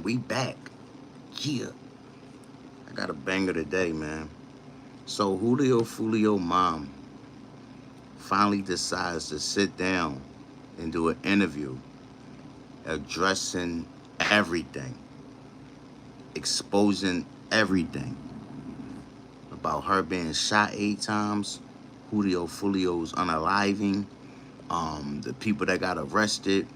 And we back. Yeah. I got a banger today, man. So Julio Foolio mom finally decides to sit down and do an interview addressing everything, exposing everything about her being shot 8 times, Julio Foolio's unaliving, the people that got arrested.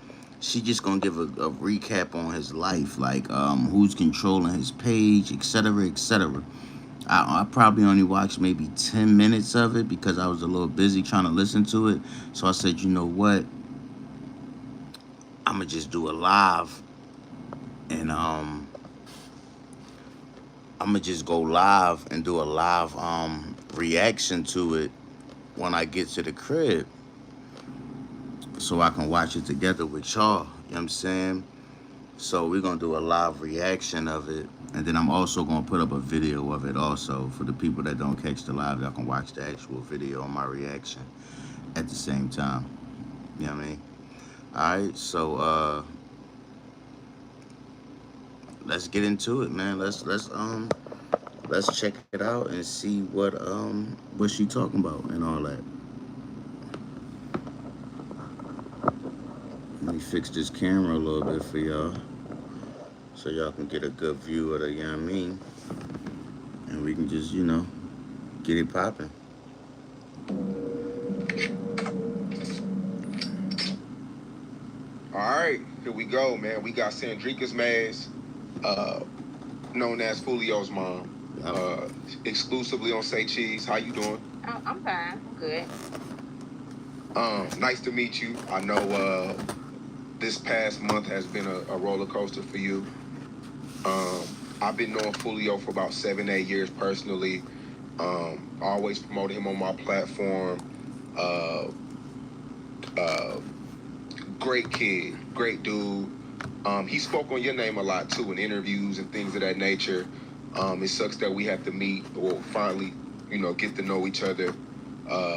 She just gonna give a recap on his life, like who's controlling his page, etc., etc. I probably only watched maybe 10 minutes of it because I was a little busy trying to listen to it. So I said, you know what? I'm gonna just do a live, and I'm gonna just go live and do a live reaction to it when I get to the crib, so I can watch it together with y'all. You know what I'm saying? So we're gonna do a live reaction of it, and then I'm also gonna put up a video of it also for the people that don't catch the live. Y'all can watch the actual video on my reaction at the same time. You know what I mean? All right, so let's get into it, man. Let's check it out and see what she talking about and all that. Let me fix this camera a little bit for y'all so y'all can get a good view of the, you know what I mean? And we can just, get it popping. All right, here we go, man. We got Sandrika's Mays, uh, known as Foolio's mom, Yep. exclusively on Say Cheese. How you doing? I'm fine. I'm good. Nice to meet you. I know this past month has been a roller coaster for you. I've been knowing Foolio for about 7, 8 years personally. Always promoted him on my platform. Uh, uh, Great kid, great dude. He spoke on your name a lot too in interviews and things of that nature. It sucks that we have to meet or finally, get to know each other.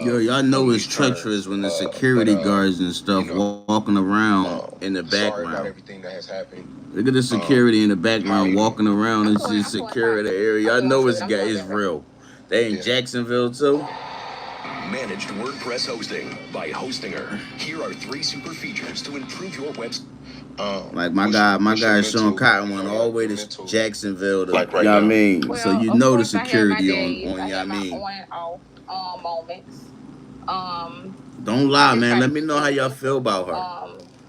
Yo, y'all know it's these terms. treacherous when the security guards and stuff walking around in the Sorry about background. everything that has happened. Look at the security in the background you walking around. I'm It's doing. just I'm doing security fine. area. Y'all I'm know doing it's good. I'm doing it's better. real. They in Yeah. Jacksonville too. Managed WordPress hosting by Hostinger. Here are 3 super features to improve your website. Like my guy Sean Cotton went all the way to Jacksonville to, like right you know what I mean? Well, So you of know the course, I have my security days. on I you know have what I my mean? on and off moments. Don't I lie, just man. try to Let me keep know how y'all busy. feel about her.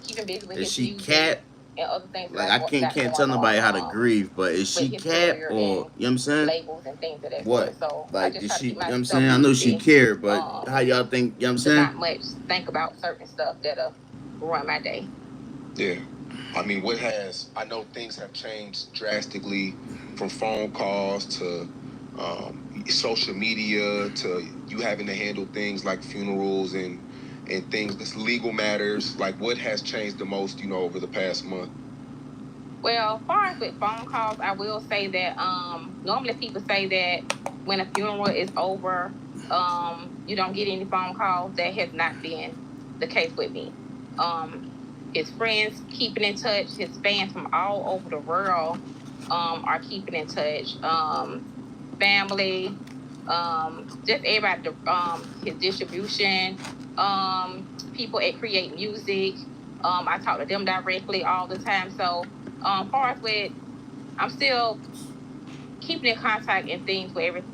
Keeping busy with Is his she music cat? and other things Like that I I can't got tell going nobody how to on grieve, but is with she his cat career or you know and what I'm saying? labels and things of that What? sort. So I Like just did try to she, keep you know what I'm myself saying? I know she busy. care, but how y'all think, you know what I'm To saying? not much think about certain stuff that'll run my day. Yeah. I mean, I know things have changed drastically from phone calls to social media to you having to handle things like funerals and things, this legal matters. Like, what has changed the most, over the past month? Well, as far as with phone calls, I will say that normally people say that when a funeral is over, you don't get any phone calls. That has not been the case with me. His friends keeping in touch, his fans from all over the world are keeping in touch. Family, just everybody, his distribution, people at Create Music. I talk to them directly all the time. So, far as with, I'm still keeping in contact and things with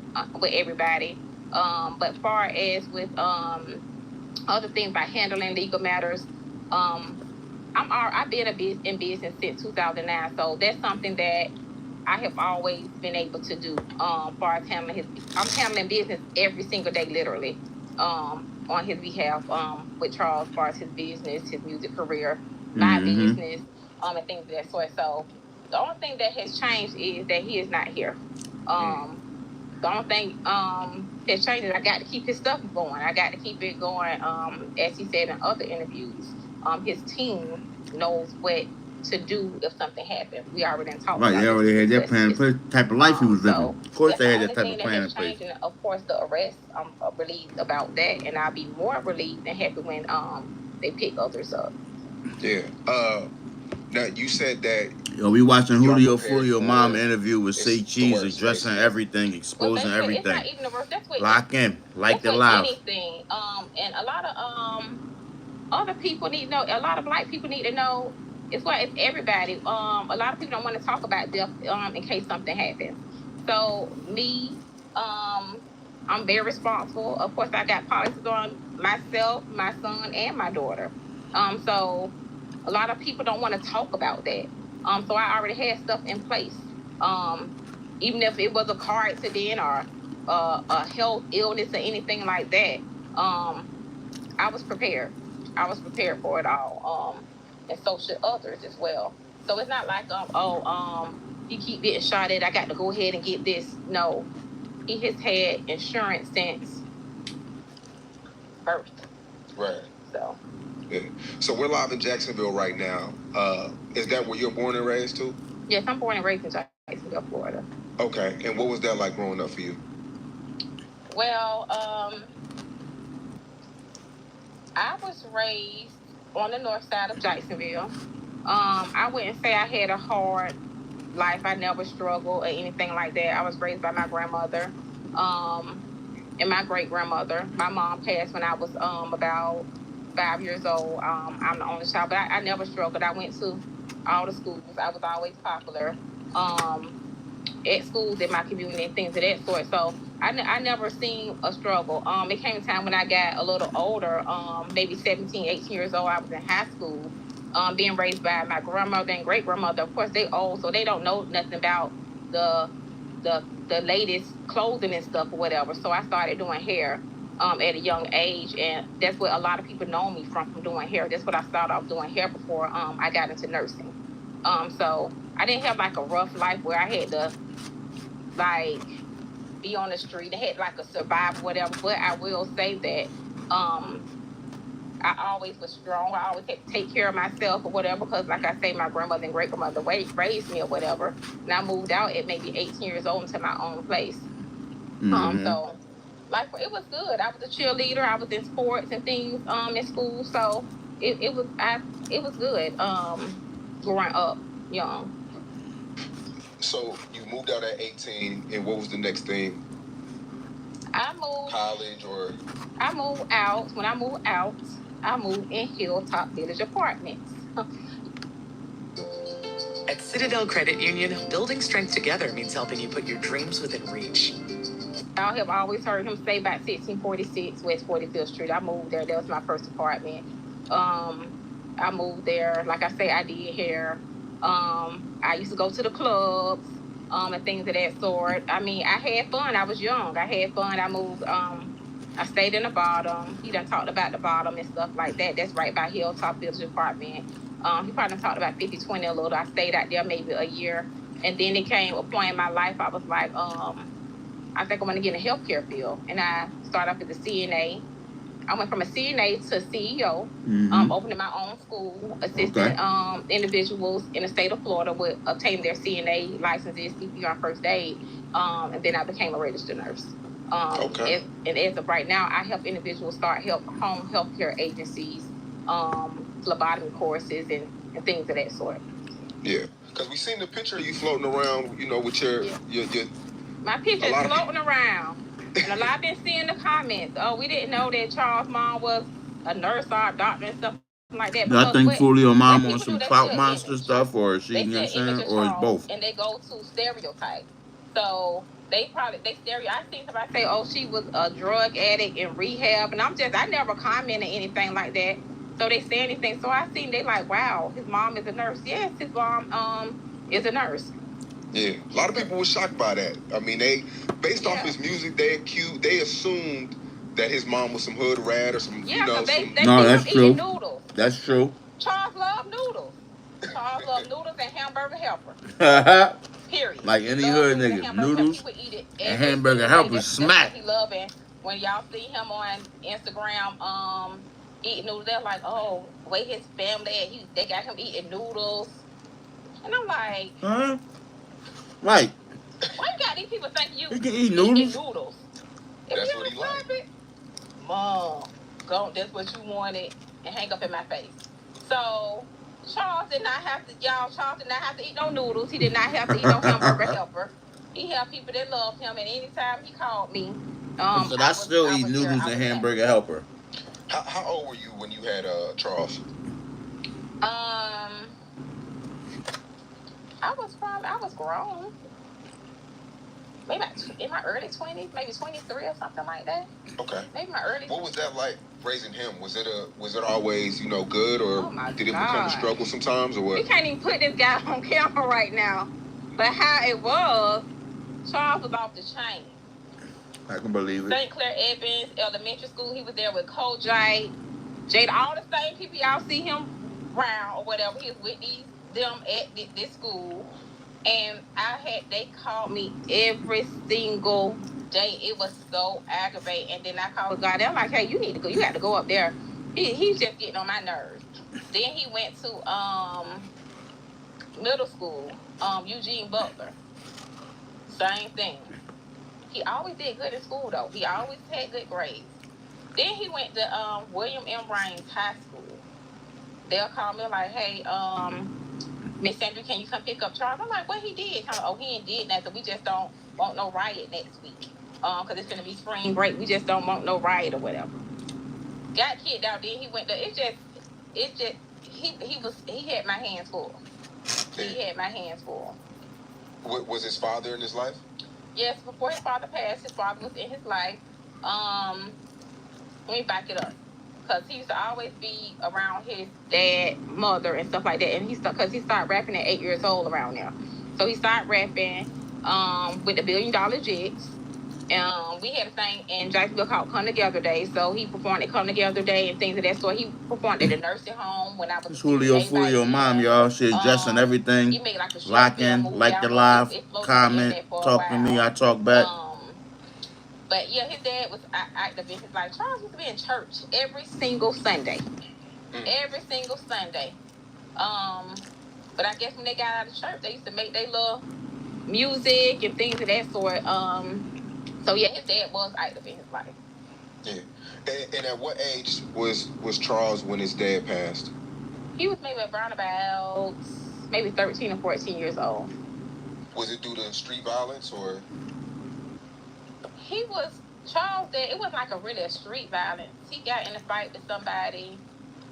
everybody. But far as with other things like handling legal matters, I've been in business since 2009, so that's something that I have always been able to do. Far as I'm handling business every single day, literally, on his behalf. With Charles, far as his business, his music career, my business, and things of that sort. So the only thing that has changed is that he is not here. The only thing that changed is I got to keep his stuff going. I got to keep it going. As he said in other interviews, his team knows what to do if something happens. We already talked Right, about they already had that plan in messages. place, type of life he was living. So Of course that's they the had only that type thing of that plan in has place. changed. And of course, the arrest, I'm relieved about that. And I'll be more relieved and happy when they pick others up. Yeah. Now, you said that Yo, we watching You are Julio prepared Foolio for mom it. interview with Say It's the Cheese, worst, addressing basically. everything, Well, exposing basically, it's everything. not even the worst. Lock in, like That's the with live. anything. And a lot of other people need to know. A lot of black people need to know. It's everybody. A lot of people don't want to talk about death. In case something happens. So me, I'm very responsible. Of course, I got policies on myself, my son, and my daughter. So a lot of people don't want to talk about that. So I already had stuff in place. Even if it was a car accident or a health illness or anything like that, I was prepared. I was prepared for it all. And so should others as well. So it's not like he keep getting shot at. I got to go ahead and get this. No, he has had insurance since birth. Right. So. Yeah. So we're live in Jacksonville right now. Is that where you're born and raised too? Yes, I'm born and raised in Jacksonville, Florida. Okay. And what was that like growing up for you? Well, I was raised on the north side of Jacksonville. I wouldn't say I had a hard life. I never struggled or anything like that. I was raised by my grandmother, and my great grandmother. My mom passed when I was about 5 years old. I'm the only child, but I never struggled. I went to all the schools. I was always popular at schools in my community and things of that sort. So I never seen a struggle. It came a time when I got a little older, maybe 17, 18 years old. I was in high school, being raised by my grandmother and great grandmother. Of course, they old, so they don't know nothing about the latest clothing and stuff or whatever. So I started doing hair at a young age, and that's what a lot of people know me from doing hair. That's what I started off doing hair before I got into nursing. So I didn't have like a rough life where I had to like be on the street. I had like a survival, whatever. But I will say that I always was strong. I always had to take care of myself or whatever, because like I say, my grandmother and great grandmother raised me or whatever. And I moved out at maybe 18 years old into my own place. So like it was good. I was a cheerleader. I was in sports and things in school. So it was good growing up young. So you moved out at 18, and what was the next thing? I moved College or? I moved out. When I moved out, I moved in Hilltop Village Apartments. At Citadel Credit Union, building strength together means helping you put your dreams within reach. I have always heard him say about 1646 West 45th Street. I moved there. That was my first apartment. I moved there. Like I say, I did hair. I used to go to the clubs and things of that sort. I mean, I had fun. I was young. I had fun. I moved. I stayed in the bottom. He done talked about the bottom and stuff like that. That's right by Hilltop Village Apartment. He probably talked about 5020 a little. I stayed out there maybe a year. And then it came a point in my life I was like, I think I'm going to get in the healthcare field. And I started off as a CNA. I went from a CNA to CEO, opening my own school, assisting individuals in the state of Florida with obtaining their CNA licenses, CPR, first aid. And then I became a registered nurse. And as of right now, I help individuals start home healthcare agencies, phlebotomy courses, and things of that sort. Yeah, because we seen the picture of you floating around, you know, with your my picture is floating around. And a lot been seeing the comments. Oh, we didn't know that Charles' mom was a nurse or a doctor and stuff like that. Do I think Foolio mom on some clout monster stuff, or is she, you know what I'm saying, or is both? And they go to stereotype. So they stereo. I seen somebody say, "Oh, she was a drug addict in rehab," and I never commented anything like that. So they say anything. So I seen they like, wow, his mom is a nurse. Yes, his mom is a nurse. Yeah, a lot of people were shocked by that. I mean, based off his music, they assumed that his mom was some hood rat or some, No, that's true. Noodles. That's true. Charles loved noodles. Charles loved noodles and hamburger helper. Period. Like any hood nigga, noodles and hamburger helper smack. He loved it. When y'all see him on Instagram, eating noodles, they're like, oh, the way his family, they got him eating noodles, and I'm like, Right. Why you got these people thinking you can eat noodles? If that's what he like. Mom, go. That's what you wanted, and hang up in my face. So, Charles did not have to, y'all. Charles did not have to eat no noodles. He did not have to eat no hamburger helper. He had people that loved him, and anytime he called me, So I still I eat was there. noodles I and was happy. hamburger helper. How old were you when you had Charles? Um, I was grown. Maybe in my early 20s, maybe 23 or something like that. Okay. Maybe my early. What was that like raising him? Was it always good, or did it become a struggle sometimes, or what? You can't even put this guy on camera right now. But how it was, Charles was off the chain. I can believe it. St. Clair Evans Elementary School, he was there with Kojai, Jada, all the same people y'all see him around or whatever. He was with them at this school. And they called me every single day. It was so aggravating. And then I called God. They're like, hey, you need to go. You got to go up there. He's just getting on my nerves. Then he went to middle school, Eugene Butler. Same thing. He always did good in school, though. He always had good grades. Then he went to William M. Raines High School. They'll call me like, hey, Miss Sandra, can you come pick up Charles? I'm like, what he did? He ain't did nothing. We just don't want no riot next week. Because it's going to be spring break. We just don't want no riot or whatever. Got kicked out. Then he went to, he had my hands full. He had my hands full. Was his father in his life? Yes, before his father passed, his father was in his life. Let me back it up. Because he used to always be around his dad, mother, and stuff like that. And because he started rapping at 8 years old around there. So he started rapping with the $1 Billion Jigs. We had a thing in Jacksonville called Come Together Day. So he performed at Come Together Day and things of that sort. He performed at the nursing home when I was. It's Julio, mom, y'all. She adjusting everything. He made like a Lock in, like the live, comment, talk to me, I talk back. But yeah, his dad was active in his life. Charles used to be in church every single Sunday. Every single Sunday. But I guess when they got out of church, they used to make their little music and things of that sort. So yeah, his dad was active in his life. Yeah. And at what age was Charles when his dad passed? He was maybe around about maybe 13 or 14 years old. Was it due to street violence or? Charles dad, it wasn't like a street violence. He got in a fight with somebody.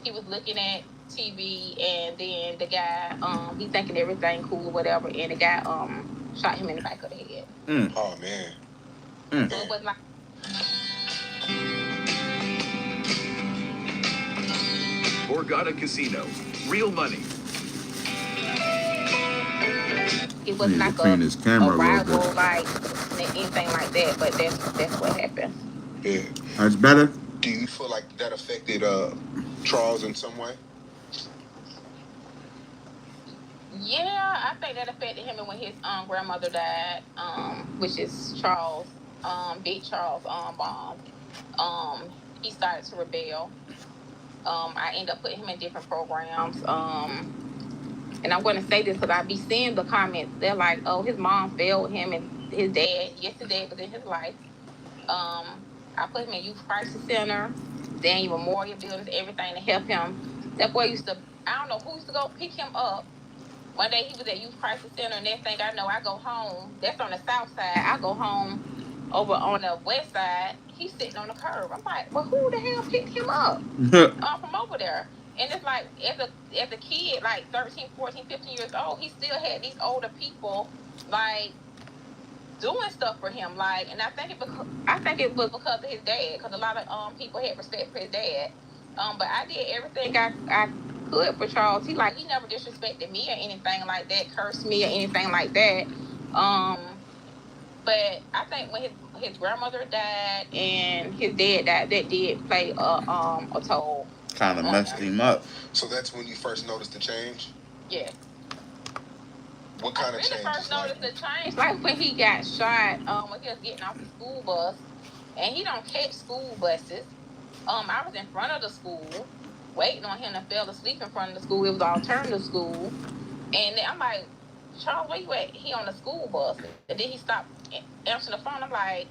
He was looking at TV and then the guy, he thinking everything cool or whatever, and the guy shot him in the back of the head. Oh man. So it was like Borgata Casino. Real money. It wasn't like a rival, like anything like that, but that's what happened. Yeah. That's better. Do you feel like that affected Charles in some way? Yeah, I think that affected him when his grandmother died, which is Charles, Big Charles' mom. He started to rebel. I ended up putting him in different programs. And I'm going to say this because I be seeing the comments. They're like, oh, his mom failed him and his dad. Yes, his dad was in his life. I put him in Youth Crisis Center, Daniel Memorial Buildings, everything to help him. That boy used to, I don't know who used to go pick him up. One day he was at Youth Crisis Center, and next thing I know, I go home. That's on the south side. I go home over on the west side. He's sitting on the curb. I'm like, well, who the hell picked him up from over there? And it's like, as a kid, like 13, 14, 15 years old, he still had these older people, like, doing stuff for him. Like, and I think it was because of his dad, because a lot of people had respect for his dad. But I did everything I could for Charles. He never disrespected me or anything like that, cursed me or anything like that. But I think when his grandmother died and his dad died, that did play a toll. Kind of messed him up. So that's when you first noticed the change? Yeah. What kind of change? I first noticed the change, like when he got shot, when he was getting off the school bus, and he don't catch school buses. I was in front of the school, waiting on him to fall asleep in front of the school. It was an alternative school, and then I'm like, Charles, where you at? He on the school bus, and then he stopped answering the phone. I'm like,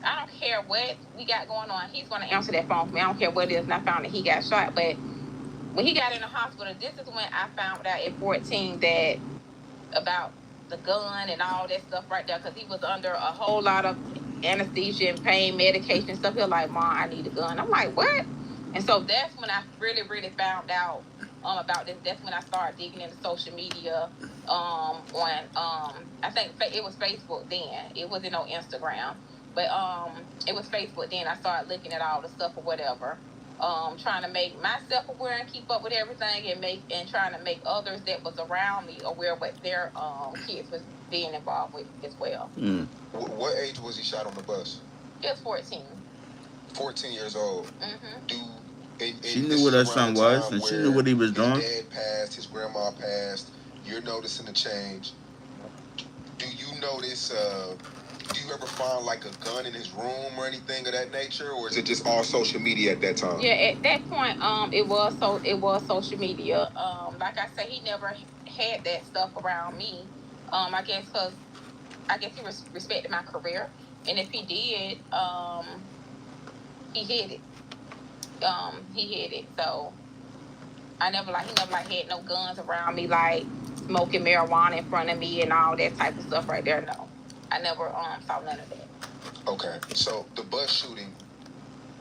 I don't care what we got going on. He's going to answer that phone for me. I don't care what it is. And I found that he got shot. But when he got in the hospital, this is when I found out at 14 that about the gun and all that stuff right there, because he was under a whole lot of anesthesia and pain medication and stuff. He was like, Mom, I need a gun. I'm like, what? And so that's when I really, really found out about this. That's when I started digging into social media on I think it was Facebook then. It wasn't on Instagram. But it was Facebook then. I started looking at all the stuff or whatever. Trying to make myself aware and keep up with everything, and trying to make others that was around me aware what their kids was being involved with as well. What age was he shot on the bus? He was 14. 14 years old. She knew what her son was, and she knew what he was doing. His dad passed, his grandma passed. You're noticing the change. Do you notice? Do you ever find like a gun in his room or anything of that nature, or is it just all social media at that time? Yeah, at that point, it was social media. Like I said, he never had that stuff around me. I guess because he respected my career, and if he did, he hid it. He hid it. So he never had no guns around me, like smoking marijuana in front of me and all that type of stuff right there. No, I never saw none of that. Okay, so the bus shooting,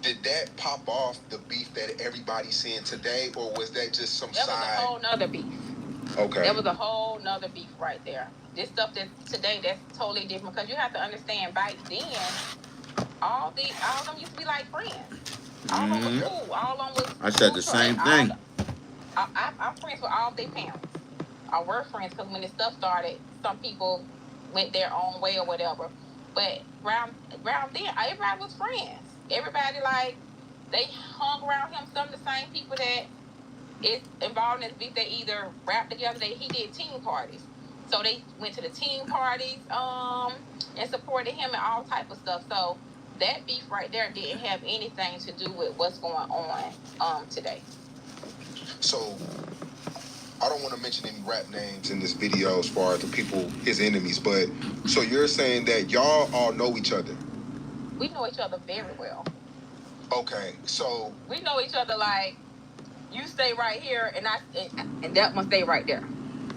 did that pop off the beef that everybody's seeing today, or was that just some side? That was a whole nother beef. Okay. That was a whole nother beef right there. This stuff that today, that's totally different, because you have to understand, back then, all of them used to be like friends. All of them was cool. All of them was. I said the same thing. I'm friends with all of their parents. I were friends, because when this stuff started, some people went their own way or whatever. But around then, everybody was friends. Everybody, like, they hung around him. Some of the same people that is involved in this beef, they either rapped together. He did team parties. So they went to the team parties and supported him and all type of stuff. So that beef right there didn't have anything to do with what's going on today. So I don't want to mention any rap names in this video as far as the people, his enemies, but so you're saying that y'all all know each other? We know each other very well. Okay, so we know each other like, you stay right here and that one stay right there.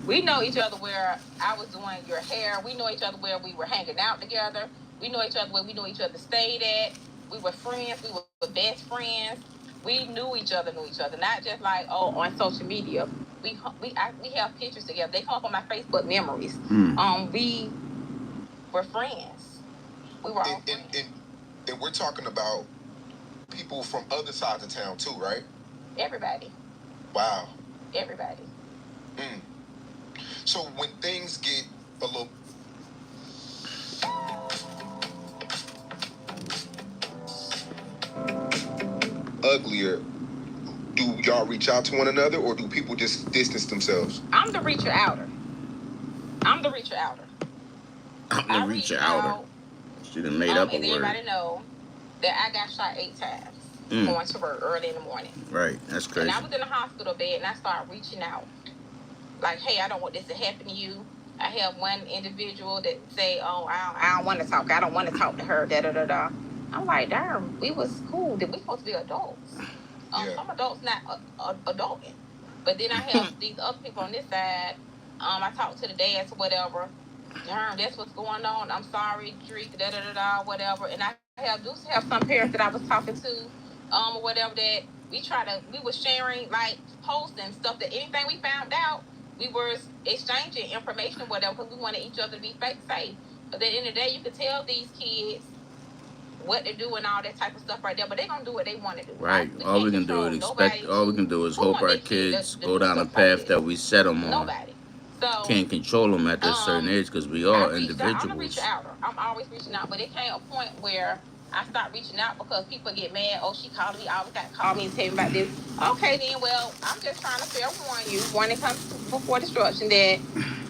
We know each other where I was doing your hair. We know each other where we were hanging out together. We know each other where we know each other stayed at. We were friends. We were best friends. We knew each other. Not just like, on social media. We have pictures together. They come up on my Facebook memories. We were friends. We were all friends. And we're talking about people from other sides of town too, right? Everybody. Wow. Everybody. So when things get a little uglier, do y'all reach out to one another, or do people just distance themselves? I'm the reacher outer. I'm the reacher outer. She done made up a word. Everybody know that I got shot 8 times going to work early in the morning. Right, that's crazy. And I was in the hospital bed, and I started reaching out. Like, hey, I don't want this to happen to you. I have one individual that say, I don't want to talk. I don't want to talk to her, da-da-da-da. I'm like, darn, we was cool. We supposed to be adults. Some adults not adulting. But then I have these other people on this side. I talk to the dads or whatever. Darn, that's what's going on. I'm sorry, Drake, da-da-da-da, whatever. And I do have some parents that I was talking to, or whatever, that we were sharing, like, posts and stuff, that anything we found out, we were exchanging information or whatever, because we wanted each other to be safe. But at the end of the day, you could tell these kids what to do and all that type of stuff right there, but they're going to do what they want to do. Right. All we can do is hope our kids go down a path that we set them on. Nobody. So, can't control them at this certain age, because we are individuals. I'm a reach outer. I'm always reaching out, but it came a point where I stopped reaching out because people get mad. Oh, she called me. Always got to call me and tell me about this. Okay, then, well, I'm just trying to fair warn you when it comes before destruction that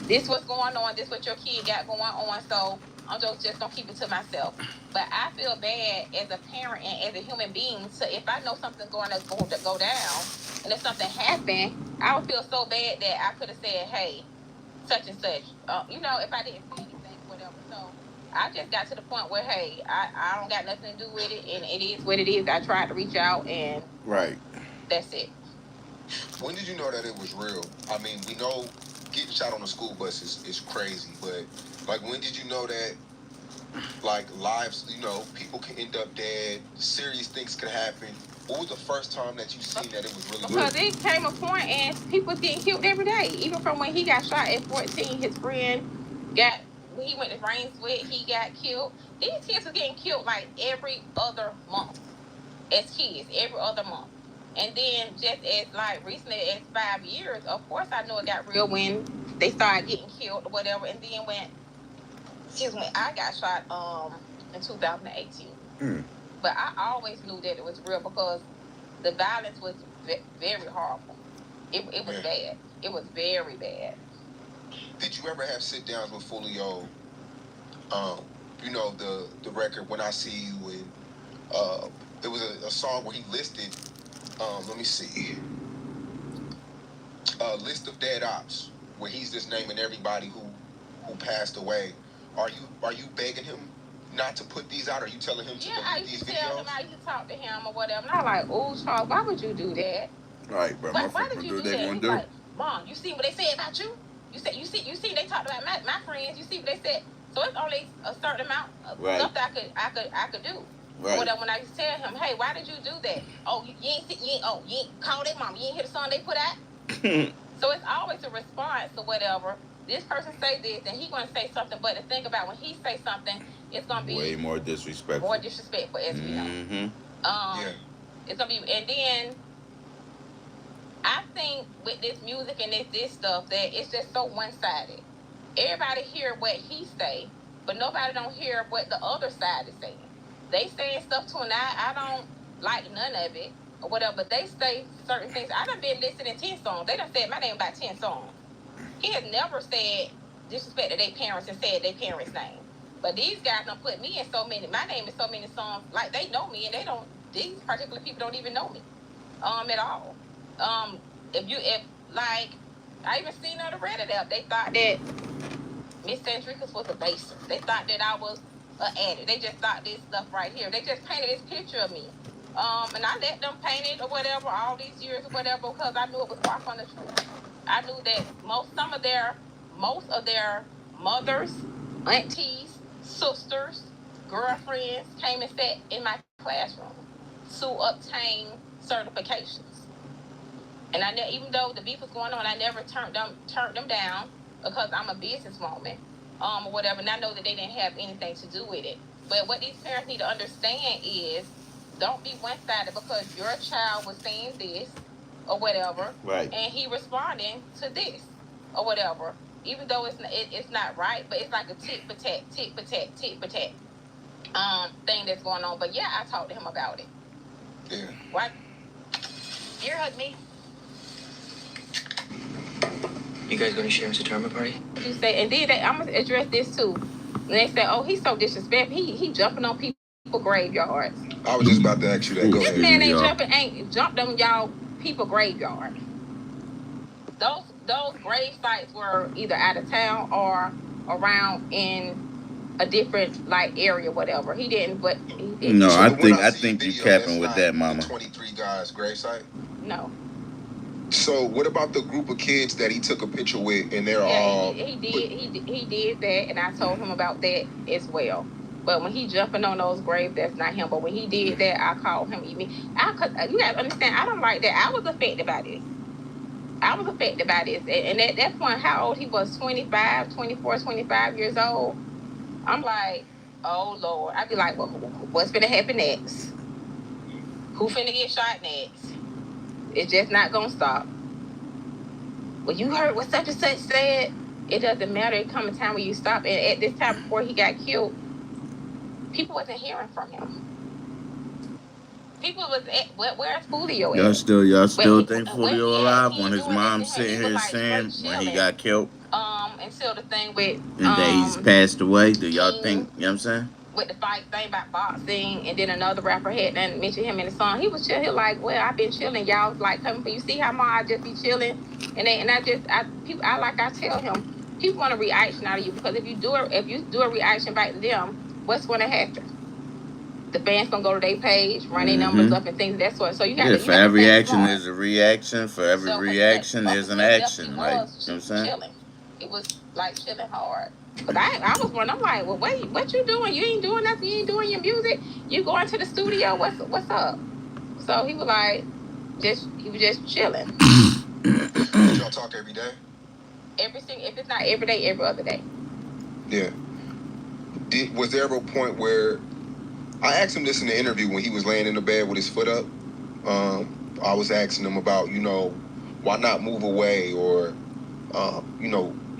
this what's going on. This what your kid got going on. So I'm just going to keep it to myself. But I feel bad as a parent and as a human being. So if I know something's going to go down and if something happened, I would feel so bad that I could have said, hey, such and such. If I didn't say anything, whatever. So I just got to the point where, hey, I don't got nothing to do with it, and it is what it is. I tried to reach out, and right. That's it. When did you know that it was real? I mean, we know getting shot on a school bus is crazy, but like, when did you know that, like, lives, people can end up dead, serious things could happen? What was the first time that you seen that it was really real? Because it came a point and people was getting killed every day. Even from when he got shot at 14, his friend he went to Rains with, he got killed. These kids were getting killed like every other month as kids, every other month. And then just as like recently as 5 years, of course I know it got real when they started getting killed or whatever. And then when I got shot in 2018. But I always knew that it was real because the violence was very horrible. It was bad. It was very bad. Did you ever have sit downs with Foolio? The record When I See You, and there was a song where he listed, let me see, a list of dead ops where he's just naming everybody who passed away. Are you begging him not to put these out? Are you telling him to delete these videos? Tell him, I used to talk to him or whatever. And I'm like, oh, Charles, why would you do that? Right, bro. Why did you do that? He's like, Mom, you see what they said about you? You see they talked about my friends. You see what they said? So it's only a certain amount of stuff that I could do. Right. Or whatever. When I used to tell him, hey, why did you do that? Oh, you ain't call their mom. You ain't hear the song they put out? So it's always a response or whatever. This person say this, and he gonna say something. But the thing about when he say something, it's gonna be way more disrespectful. More disrespectful, as we know. It's gonna be, and then I think with this music and this stuff that it's just so one-sided. Everybody hear what he say, but nobody don't hear what the other side is saying. They saying stuff to him. I don't like none of it or whatever, but they say certain things. I done been listening to 10 songs. They done said my name about 10 songs. He has never said disrespected their parents and said their parents' name. But these guys done put me in my name in so many songs, like they know me, and these particular people don't even know me at all. If I even seen on the Reddit app, they thought that Miss Centricus was a baser. They thought that I was an addict. They just thought this stuff right here. They just painted this picture of me. And I let them paint it or whatever all these years or whatever because I knew it was far from the truth. I knew that most of their mothers, aunties, sisters, girlfriends came and sat in my classroom to obtain certifications. And even though the beef was going on, I never turned them down because I'm a businesswoman, or whatever. And I know that they didn't have anything to do with it. But what these parents need to understand is, don't be one-sided because your child was saying this or whatever, right? And he responding to this or whatever. Even though it's not right, but it's like a tit for tat thing that's going on. But yeah, I talked to him about it. Yeah. What? You hug me. You guys going to Sharon's retirement party? You say, and then I'm gonna address this too. And they say, oh, he's so disrespectful. He jumping on people graveyards. I was just about to ask you that. Go ahead. This man ain't jumped on y'all people graveyard. Those grave sites were either out of town or around in a different area, whatever. He didn't, but he didn't. No, I think you capping with that, mama. 23 guys grave site. No. So what about the group of kids that he took a picture with, and they're all? He did that, and I told him about that as well. But when he jumping on those graves, that's not him. But when he did that, I called him. You gotta understand, I don't like that. I was affected by this. And at that point, how old he was, 25, 24, 25 years old. I'm like, oh, Lord. I'd be like, well, what's finna happen next? Who finna get shot next? It's just not gonna stop. Well, you heard what such and such said? It doesn't matter. It come a time when you stop. And at this time before he got killed, people wasn't hearing from him. People was at, where's Julio at? Y'all still think Julio alive when his mom sitting here saying when he got killed? Until the thing with and that he's passed away. Do y'all think, you know what I'm saying? With the fight thing about boxing, and then another rapper had done mention him in the song. He was chill. He like, well, I've been chilling. Y'all was like coming for you. See how mom I just be chilling, I tell him, people want a reaction out of you because if you do a reaction back to them, what's going to happen? the fans gonna go to their page, run their numbers up and things of that sort. So you got Yeah, to for every think action smart. there's a reaction. For every So, reaction up there's an until death, he action. Like, you know was what I'm saying? chilling. He was like chilling hard. Cause I was one. I'm like, well, wait, what you doing? You ain't doing nothing. You ain't doing your music. You going to the studio? What's up? So he was like, he was just chilling. Y'all talk every day? Everything. If it's not every day, every other day. Yeah. Was there ever a point where I asked him this in the interview when he was laying in the bed with his foot up? I was asking him about, why not move away or,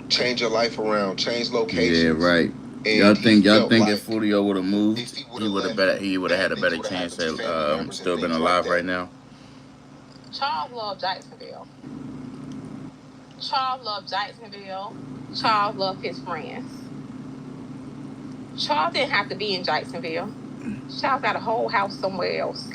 change your life around, change locations. Yeah, right. And y'all think like if Foolio would have moved, if he would have had a better chance at still been alive right now? Charles loved Jacksonville. Charles loved Jacksonville. Charles loved his friends. Charles didn't have to be in Jacksonville. Charles got a whole house somewhere else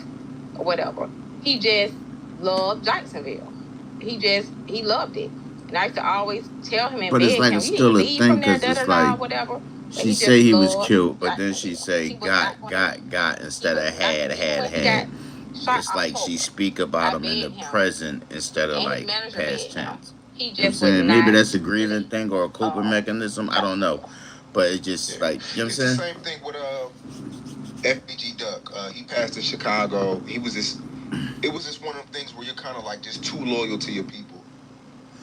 or whatever. He just loved Jacksonville. He loved it. And I used to always tell him and But it's beg like him, it's you still a leave thing from there, because it's like whatever. she say he was killed, but then she Jacksonville. say He was not gonna- got instead of Even when he had. got shot It's like she October, speak about I him in the begged him. present instead of And his like manager past begged him. tense. He You know what I'm just was saying? Maybe not that's a grieving really, thing or a coping mechanism. I don't know. But it's just like, you know what I'm It's saying? the same thing with FBG Duck. He passed in Chicago. It was just one of them things where you're kind of like just too loyal to your people.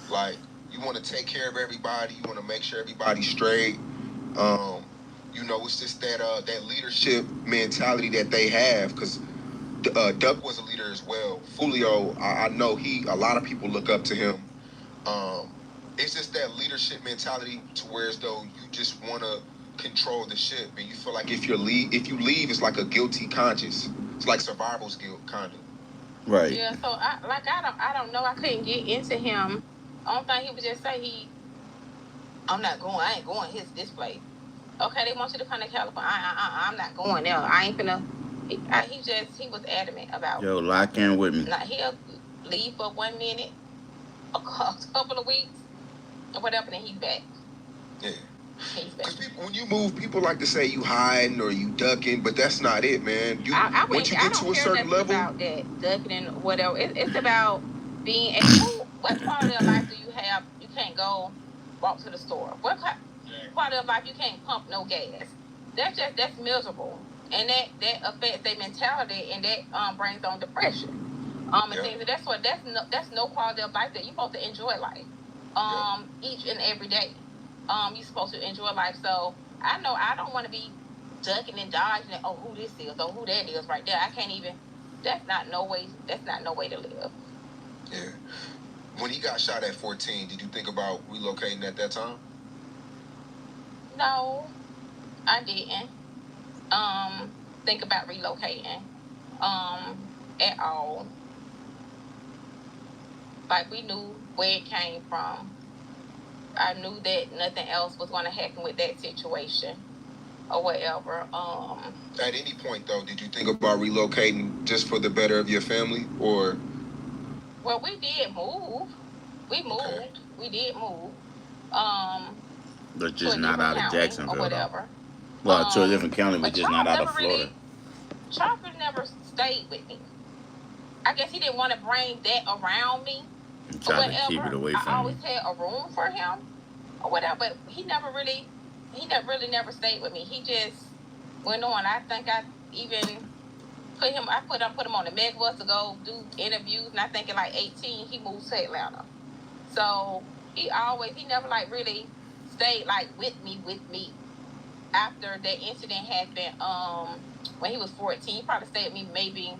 Like, you want to take care of everybody. You want to make sure everybody's straight. It's just that leadership mentality that they have. Because Duck was a leader as well. Foolio, I know a lot of people look up to him. It's just that leadership mentality to where as though you just want to control the ship, and you feel like if you leave, it's like a guilty conscience. It's like survival's guilt, kind of. Right. Yeah, so I don't know. I couldn't get into him. Only thing he would just say I ain't going this place. Okay, they want you to come to California. I'm not going there. I ain't finna. He was adamant about. Yo, lock in with me. Like he'll leave for 1 minute, a couple of weeks, or whatever, then he's back. Yeah. Because when you move, people like to say you hiding or you ducking, but that's not it, man. Once you get to a certain level, about that ducking and whatever. It's about being able. What quality of life do you have? You can't go walk to the store. What quality of life you can't pump no gas? That's miserable, and that affects their mentality, and that brings on depression. And things. That's no quality of life that you're supposed to enjoy life. Each and every day. You're supposed to enjoy life. So I know I don't want to be ducking and dodging. Oh, who this is? Oh, who that is? Right there. I can't even. That's not no way to live. Yeah. When he got shot at 14, did you think about relocating at that time? No, I didn't. Think about relocating. At all. Like we knew where it came from. I knew that nothing else was going to happen with that situation or whatever. At any point, though, did you think about relocating just for the better of your family, or? Well, we did move. We moved. Okay. We did move. But just not out of Jacksonville. Or whatever. Well, to a different county, but just not out of Florida. Charles never stayed with me. I guess he didn't want to bring that around me. Trying to keep it away from I always had a room for him or whatever, but he never stayed with me. He just went on. I think I even put him on the Meg bus to go do interviews, and I think at like 18 he moved to Atlanta. So he never like really stayed like with me after that incident happened. When he was 14, he probably stayed with me maybe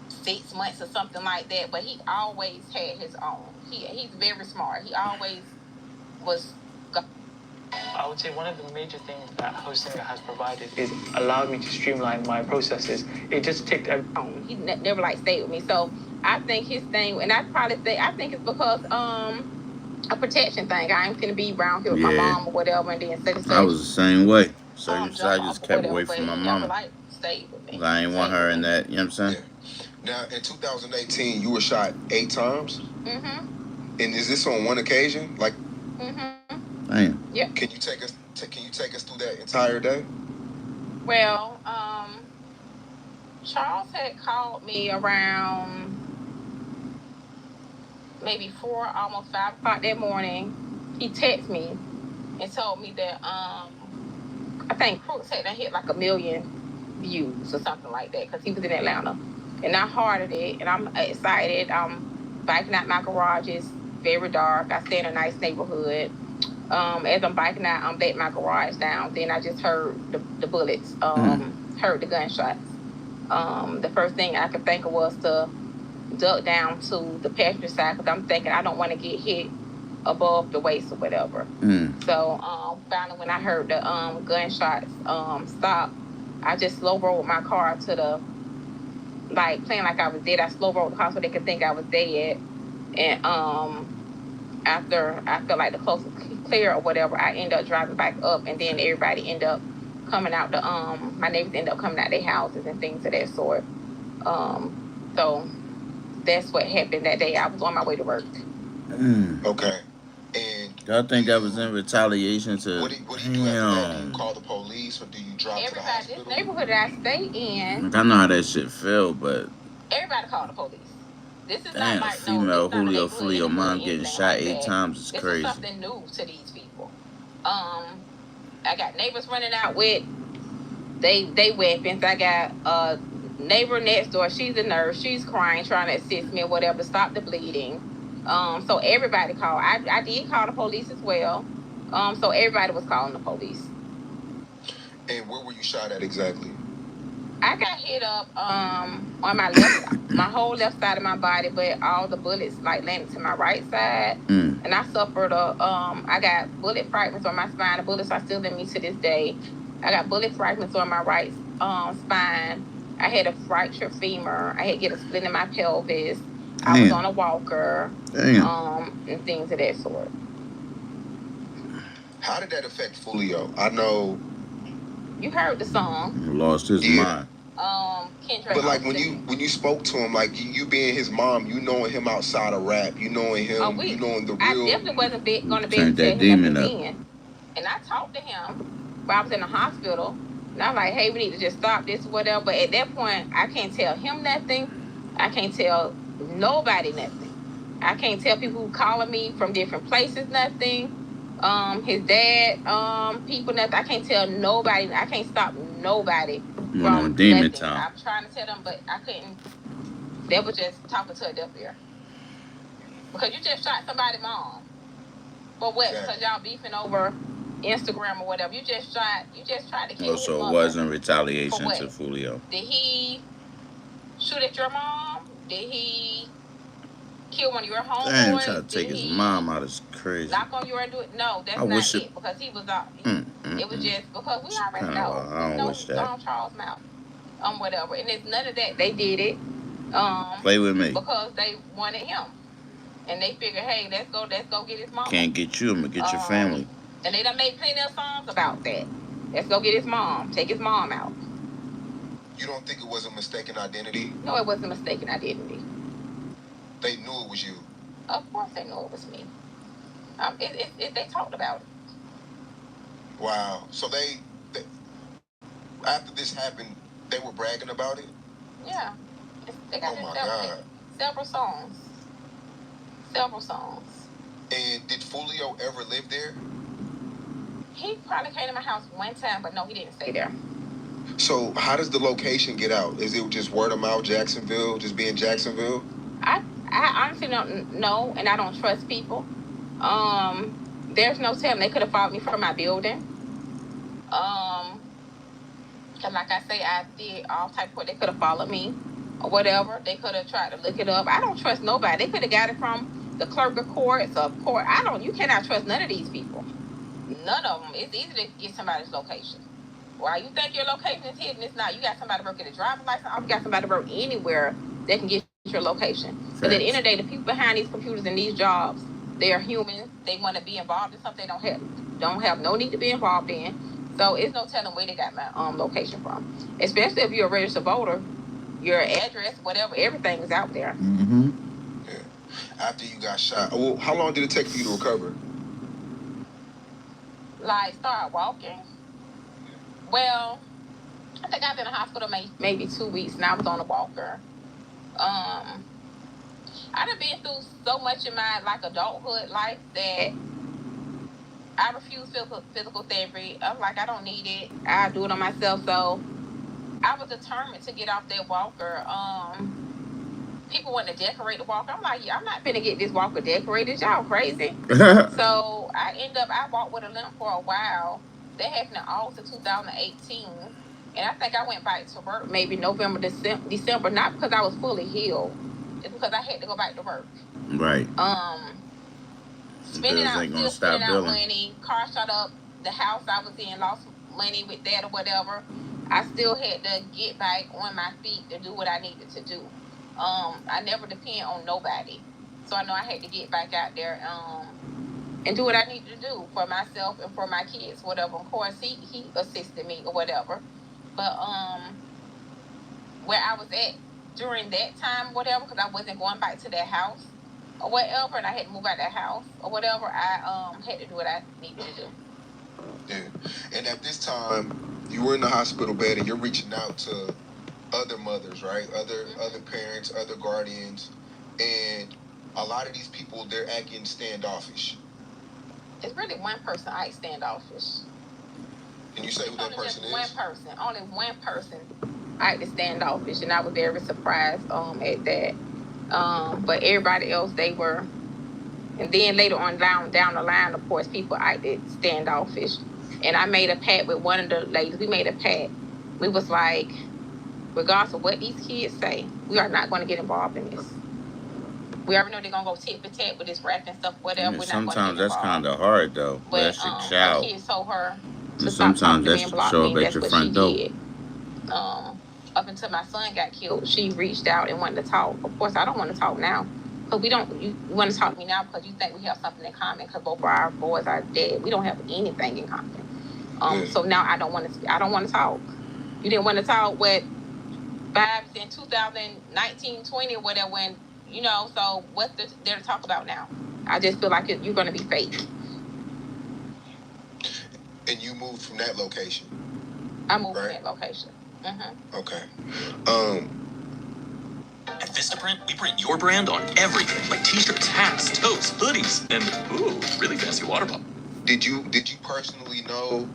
6 months or something like that, but he always had his own. He's very smart. He always was. I would say one of the major things that Hosting has provided is allowed me to streamline my processes. It just ticked. He never like stayed with me, so I think his thing, and I think it's because a protection thing. I ain't gonna be around here with my mom or whatever, and then such and such. I was the same way. So I just kept away from my mama. Like, stayed with me. I ain't want her in that. You know what I'm saying? Yeah. Now, in 2018, you were shot 8 times? Mm-hmm. And is this on one occasion? Like, damn. Yeah. Can you take us through that entire day? Well, Charles had called me around maybe 4, almost 5 o'clock that morning. He texted me and told me that I think Crooks had hit like 1 million views or something like that because he was in Atlanta. And I hearted it and I'm excited. I'm biking out my garage. It's very dark. I stay in a nice neighborhood. As I'm biking out, I'm letting my garage down. Then I just heard the bullets, heard the gunshots. The first thing I could think of was to duck down to the passenger side because I'm thinking I don't want to get hit above the waist or whatever. So finally when I heard the gunshots stop, I just slow rolled my car to the, like playing like I was dead. I slow rolled the car so they could think I was dead. And after I felt like the coast was clear or whatever, I ended up driving back up, and then everybody ended up coming out the my neighbors ended up coming out their houses and things of that sort. So that's what happened that day. I was on my way to work. Okay. And I think that was in retaliation to. what do you do after that? Do you call the police or do you drive to the hospital? This neighborhood that I stay in, I know how that shit feel, but everybody called the police. This is damn, not like female no, Julio this Foolio mom getting anything shot like 8 that. times is This crazy. is something new to these people. I got neighbors running out with they weapons. I got a neighbor next door. She's a nurse. She's crying, trying to assist me or whatever, stop the bleeding. So everybody called. I did call the police as well. So everybody was calling the police. And where were you shot at exactly? I got hit up on my left, my whole left side of my body, but all the bullets like landed to my right side, and I suffered I got bullet fragments on my spine. The bullets are still in me to this day. I got bullet fragments on my right spine. I had a fractured femur. I had get a split in my pelvis. I was on a walker. And things of that sort. How did that affect Foolio? I know you heard the song. He lost his mind. Kendra. But like when you spoke to him, like you being his mom, you knowing him outside of rap, you knowing him, you knowing the real. I definitely wasn't going to be Turned that demon up. And I talked to him while I was in the hospital, and I was like, "Hey, we need to just stop this, whatever." But at that point, I can't tell him nothing. I can't tell nobody nothing. I can't tell people who calling me from different places nothing. His dad, people nothing. I can't tell nobody. I can't stop nobody from demon nothing. time. I'm trying to tell them, but I couldn't. They were just talking to a deaf ear. Because you just shot somebody's mom. For what? Because y'all beefing over Instagram or whatever. You just tried to kill his so mother. it wasn't retaliation to Foolio. Did he shoot at your mom? Did he kill one of your homeboys? Damn, trying to take his mom out is crazy. Knock on your door and do it? No, that's not it. Because he was out. It was just because we already know. I don't wish that. Charles mouth. Whatever. And it's none of that. They did it. Play with me. Because they wanted him. And they figured, hey, let's go get his mom. Can't get you, I'm gonna get your family. And they done made plenty of songs about that. Let's go get his mom. Take his mom out. You don't think it was a mistaken identity? No, it wasn't a mistaken identity. They knew it was you. Of course they knew it was me. They talked about it. Wow. So they after this happened, they were bragging about it? Yeah. They got several songs. And did Foolio ever live there? He probably came to my house one time, but no, he didn't stay there. So how does the location get out? Is it just word of mouth, Jacksonville, just being Jacksonville? I honestly don't know, and I don't trust people. There's no telling. They could have followed me from my building. Because like I say, I did all type of work. They could have followed me or whatever. They could have tried to look it up. I don't trust nobody. They could have got it from the clerk of courts or court. You cannot trust none of these people. None of them. It's easy to get somebody's location. While you think your location is hidden, it's not. You got somebody working a driver's license, or you got somebody work anywhere that can get your location. But at the end of the day, the people behind these computers and these jobs, they are human. They want to be involved in something they don't have no need to be involved in. So it's no telling where they got my location from. Especially if you're a registered voter, your address, whatever, everything is out there. Mm-hmm. Yeah. After you got shot, well, how long did it take for you to recover? Like start walking. Well, I think I was in the hospital maybe 2 weeks, and I was on a walker. I done been through so much in my adulthood life that I refuse physical therapy. I'm like, I don't need it. I do it on myself. So I was determined to get off that walker. People want to decorate the walker. I'm like, yeah, I'm not finna get this walker decorated. Y'all crazy. So I walked with a limp for a while. That happened in August of 2018. And I think I went back to work maybe November, December, not because I was fully healed. It's because I had to go back to work. Right. Spending Bills out, ain't gonna still spending stop out billing. money. Car shot up. The house I was in lost money with that or whatever. I still had to get back on my feet to do what I needed to do. I never depend on nobody, so I know I had to get back out there and do what I needed to do for myself and for my kids, whatever. Of course, he assisted me or whatever, but where I was at during that time, whatever, because I wasn't going back to that house or whatever, and I had to move out that house or whatever. I had to do what I needed to do. Yeah. And at this time, you were in the hospital bed and you're reaching out to other mothers, right? Other parents, other guardians, and a lot of these people, they're acting standoffish. It's really one person I act standoffish. Can you say who that person is? Only one person I acted standoffish, and I was very surprised at that. But everybody else, they were. And then later on down the line, of course, people acted standoffish. And I made a pact with one of the ladies. We made a pact. We was like, regardless of what these kids say, we are not going to get involved in this. We already know they're going to go tit for tat with this rap and stuff, whatever. Yeah, sometimes that's kind of hard, though. But That's your child. her kids told her to And stop talking sometimes to me that and should block show me. up at That's your what front she door. did. Up until my son got killed, she reached out and wanted to talk. Of course, I don't want to talk now. Because you want to talk to me now because you think we have something in common because both of our boys are dead. We don't have anything in common. So now I don't want to talk. You didn't want to talk with vibes in 2019, 20 or whatever when, so what's there to talk about now? I just feel like you're going to be fake. And you moved from that location? I moved from that location. Mm-hmm. Okay. At Vistaprint, we print your brand on everything, like t-shirts, hats, totes, hoodies, and ooh, really fancy water bottles. Did you personally know?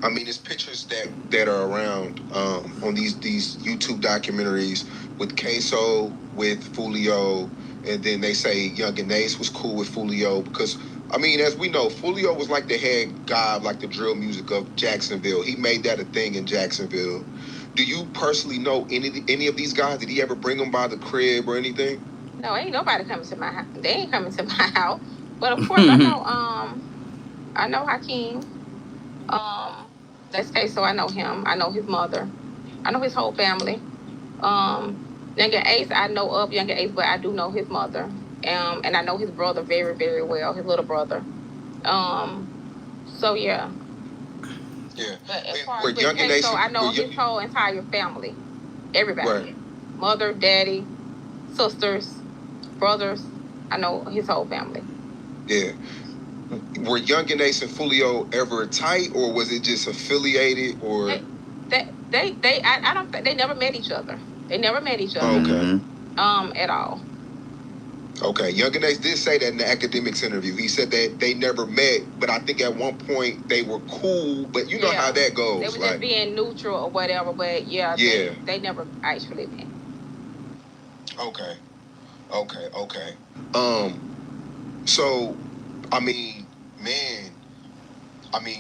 I mean, there's pictures that are around on these YouTube documentaries with Queso, with Foolio, and then they say Young and Ace was cool with Foolio because, I mean, as we know, Foolio was like the head guy of like the drill music of Jacksonville. He made that a thing in Jacksonville. Do you personally know any of these guys? Did he ever bring them by the crib or anything? No, ain't nobody coming to my house. They ain't coming to my house. But of course, I know Hakeem. That's Queso. I know him. I know his mother. I know his whole family. Younger Ace, I know of Younger Ace, but I do know his mother. And I know his brother very, very well, his little brother. So yeah. Yeah. But as far as with Queso, I know his whole entire family. Everybody. Right. Mother, daddy, sisters, brothers. I know his whole family. Yeah. Were Young and Ace and Foolio ever tight, or was it just affiliated, or? I don't think they never met each other. They never met each other. Okay. At all. Okay. Young and Ace did say that in the academics interview. He said that they never met, but I think at one point they were cool. But you know how that goes. They were just being neutral or whatever. But they never actually met. Okay. So, I mean, man.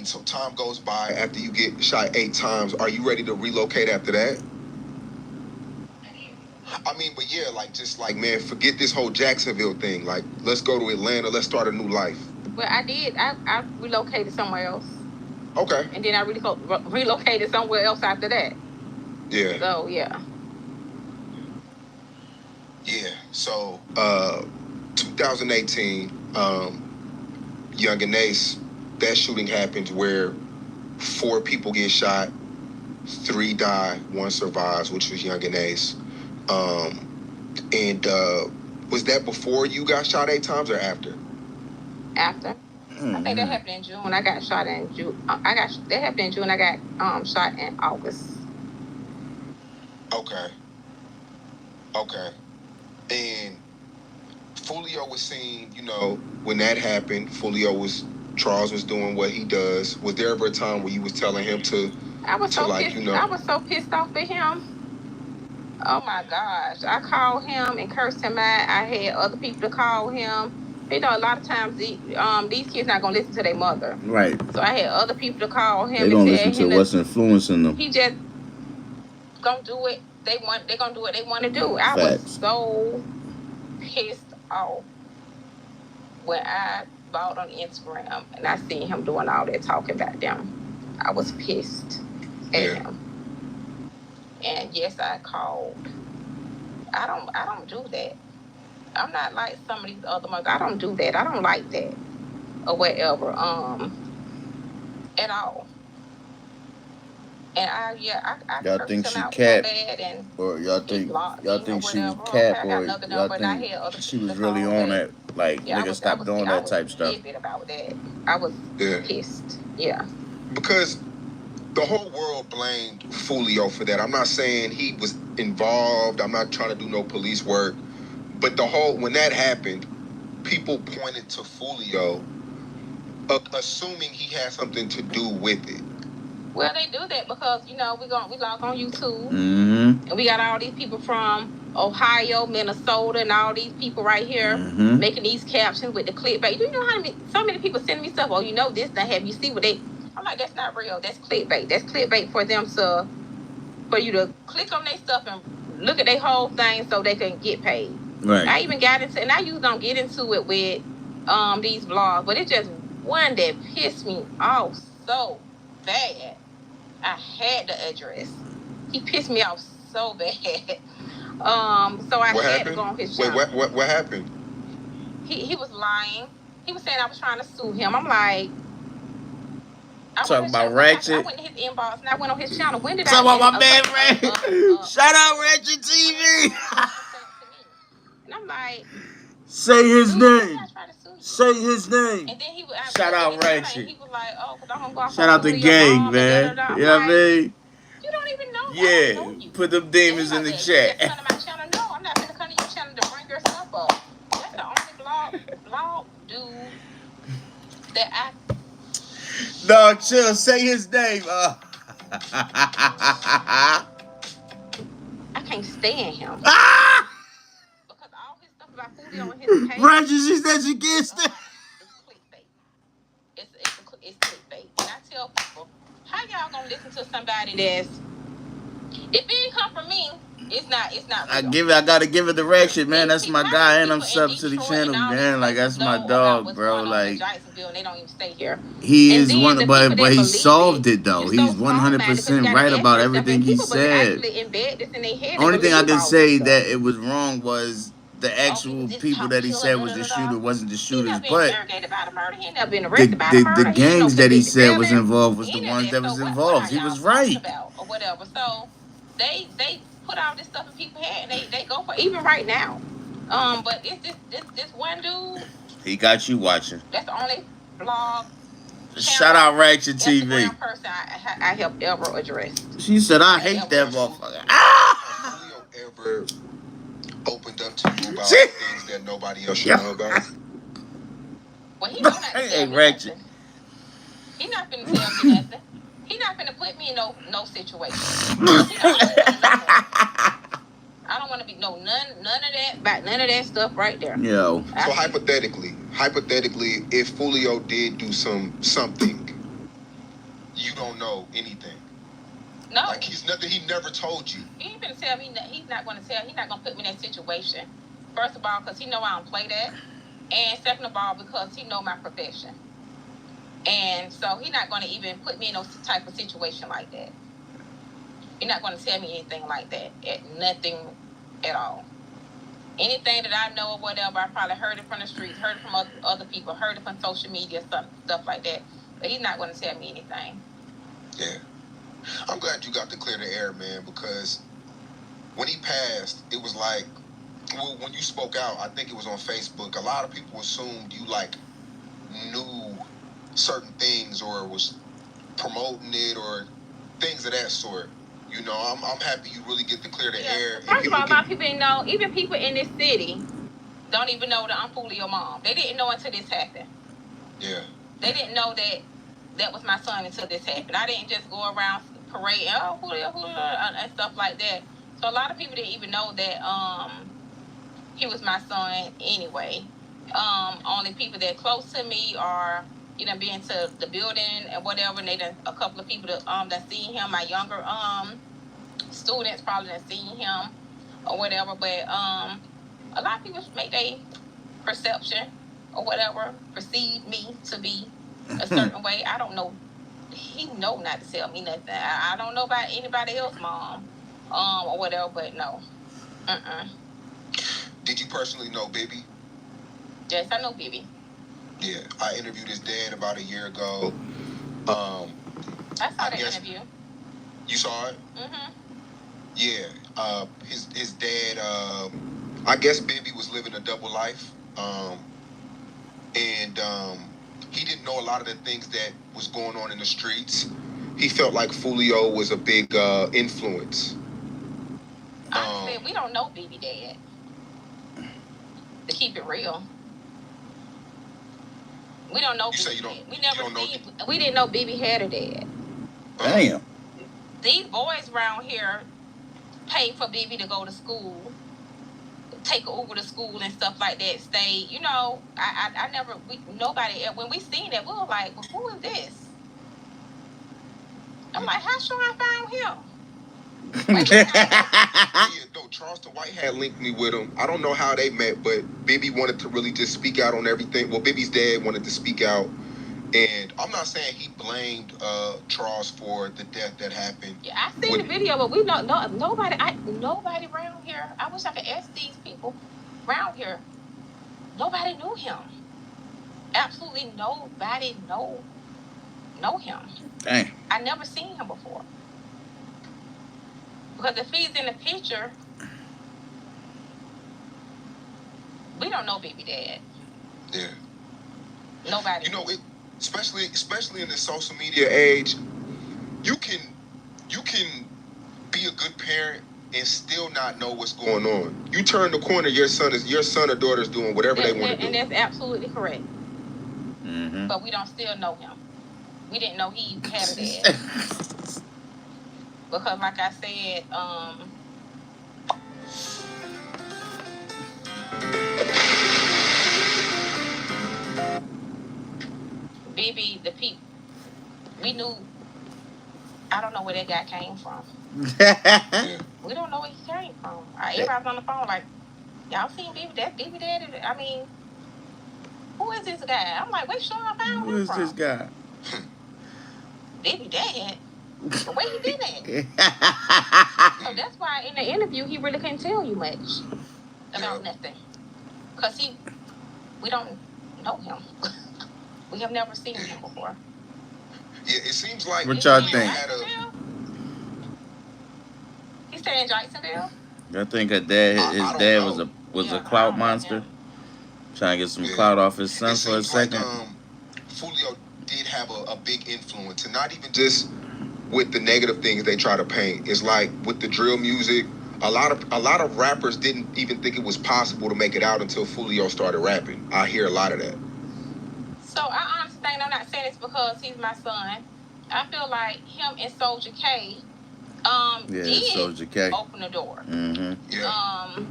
So time goes by after you get shot 8 times. Are you ready to relocate after that? I mean, but yeah, man, forget this whole Jacksonville thing. Like, let's go to Atlanta. Let's start a new life. Well, I did. I relocated somewhere else. Okay. And then I relocated somewhere else after that. Yeah. So, yeah. Yeah. So, 2018, Young and Ace, that shooting happens where 4 people get shot, 3 die, 1 survives, which was Young and Ace. Was that before you got shot 8 times or after? After. I think that happened in June. I got shot in June. That happened in June. I got shot in August. Okay. Okay. And Foolio was saying, when that happened, Charles was doing what he does. Was there ever a time where you was telling him to I was so like, pissed. I was so pissed off at him. Oh my gosh! I called him and cursed him out. I had other people to call him. A lot of times these kids not gonna listen to their mother. Right. So I had other people to call him They and gonna tell listen to him what's influencing them. he just gonna do it. They gonna do what they want to do. I was Facts. so pissed off when I bought on Instagram and I seen him doing all that talking about them. I was pissed at him. And yes, I called. I don't do that. I'm not like some of these other mothers. I don't do that. I don't like that or whatever. At all. And I y'all cursed think him she out cap, so bad, and or y'all he think blocked y'all me think or she was whatever. cap, I got or another y'all number, and I think had other she people was to really call, on but that? Like, yeah, nigga, stop doing that type stuff. livid about that. I was pissed. Yeah. Because the whole world blamed Foolio for that. I'm not saying he was involved. I'm not trying to do no police work. But when that happened, people pointed to Foolio, assuming he had something to do with it. Well, they do that because we log on YouTube, Mm-hmm. and we got all these people from Ohio, Minnesota, and all these people right here making these captions with the clickbait. Do you know how so many people sending me stuff? Oh, this, that. Have you see what they? I'm like, that's not real. That's clickbait. That's clickbait for them for you to click on their stuff and look at their whole thing so they can get paid. Right. I even got into, and I usually don't get into it with these blogs, but it just one that pissed me off so bad. I had to address. He pissed me off so bad. So I had to go on his channel. Wait, what happened? He was lying. He was saying I was trying to sue him. I'm like, talking about Ratchet. I went in his inbox and I went on his channel. When did talking I? About my man Ray. Shout out Ratchet TV. And I'm like, say his name. Say his name. And then shout out Ratchet. He was like, oh, because I'm going to go shout out the gang, man. You know what I mean? You don't even know. Yeah. I don't know you. Put them demons in the chat. Come to my channel. No, I'm not going to come to your channel to bring your stuff up. That's the only blog dude that No, chill. Say his name. I can't stand him. Because all his stuff about Julio on his page. Roger, she said she can't stand. It's clickbait. And I tell people, how y'all gonna listen to somebody that's, if it ain't come from me, it's not real. I gotta give it the Ratchet, man. That's my guy, and I'm sub to the channel, man. Like, that's my dog, bro. Like, they don't even stay here. he is one, but he solved it though. He's 100% right about everything he said. Only thing I did say that it was wrong was the actual people that he said was the shooter wasn't the shooters, but the gangs that he said was involved was the ones that was involved. He was right. Or whatever. So they put all this stuff in people's head, and they go for even right now. But it's this one dude. He got you watching. That's the only blog. Shout out Ratchet TV. Person I have ever addressed. She said, "I hate that motherfucker." Ah! Julio ever opened up to you about things that nobody else should know about? Well, he not gonna tell me nothing. He not gonna tell me nothing. He not gonna put me in no situation. I don't want to be none of that stuff right there. Yo. So hypothetically, if Foolio did do something, you don't know anything. No. Like he's nothing. He never told you. He ain't gonna tell me. He's not gonna tell. He's not gonna put me in that situation. First of all, because he know I don't play that, and second of all, because he know my profession. And so he's not going to even put me in no type of situation like that. He's not going to tell me anything like that. Nothing at all. Anything that I know or whatever, I probably heard it from the streets, heard it from other people, heard it from social media, stuff like that. But he's not going to tell me anything. Yeah. I'm glad you got to clear the air, man, because when he passed, it was like, well, when you spoke out, I think it was on Facebook, a lot of people assumed you, like, knew certain things or was promoting it or things of that sort. You know, I'm happy you really get to clear the air. And First of all, a people lot of people didn't know. Even people in this city don't even know that I'm Foolio mom. They didn't know until this happened. Yeah. They didn't know that that was my son until this happened. I didn't just go around parading, oh, Julio, and stuff like that. So a lot of people didn't even know that he was my son anyway. Only people that close to me are, you know, being to the building and whatever, and they done, a couple of people that seen him, my younger students probably done seen him or whatever, but a lot of people make a perception or whatever, perceive me to be a certain way. I don't know. He know not to tell me nothing. I don't know about anybody else, mom, or whatever, but no. Did you personally know Bibby? Yes, I know Bibby. Yeah, I interviewed his dad about a year ago. I saw the interview. You saw it? Mm-hmm. Yeah. His dad. I guess Bibby was living a double life. And he didn't know a lot of the things that was going on in the streets. He felt like Foolio was a big influence. I said we don't know Bibby dad. To keep it real. We don't know. We didn't know Bibby had a dad. Damn. These boys around here pay for Bibby to go to school, take her over to school and stuff like that. Stay, you know. I never. Nobody. When we seen it, we were like, well, who is this? I'm like, how sure I found him? No, Charleston White had linked me with him. I don't know how they met, but Bibby wanted to really just speak out on everything. Well, Bibby's dad wanted to speak out, and I'm not saying he blamed Charles for the death that happened. Yeah, I seen the video, but we don't know nobody. Nobody around here. I wish I could ask these people around here. Nobody knew him. Absolutely nobody know him. Dang. I never seen him before. Because if he's in the picture, we don't know Baby Dad. Yeah. Nobody. You know, especially in the social media age, you can be a good parent and still not know what's going on. You turn the corner, your son or daughter is doing whatever they want to do. And that's absolutely correct. Mm-hmm. But we don't still know him. We didn't know he had a dad. Because like I said, Baby, the people, we knew, I don't know where that guy came from. We don't know where he came from. Everybody's on the phone like, y'all seen Baby? That's Baby Daddy? I mean, who is this guy? I'm like, wait, sure I found him from. Who is this guy? Baby Dad? Where he been at? So that's why in the interview he really couldn't tell you much about nothing. Because we don't know him. We have never seen him before. Yeah, it seems like... What y'all think? He stayed in Jacksonville? I think his dad was a clout monster. Trying to get some clout off his son for a second. Foolio did have a big influence, and not even just with the negative things they try to paint. It's like with the drill music, a lot of rappers didn't even think it was possible to make it out until Foolio started rapping. I hear a lot of that. So I honestly think, I'm not saying this because he's my son. I feel like him and Soldier K did open the door. Mm-hmm. Yeah.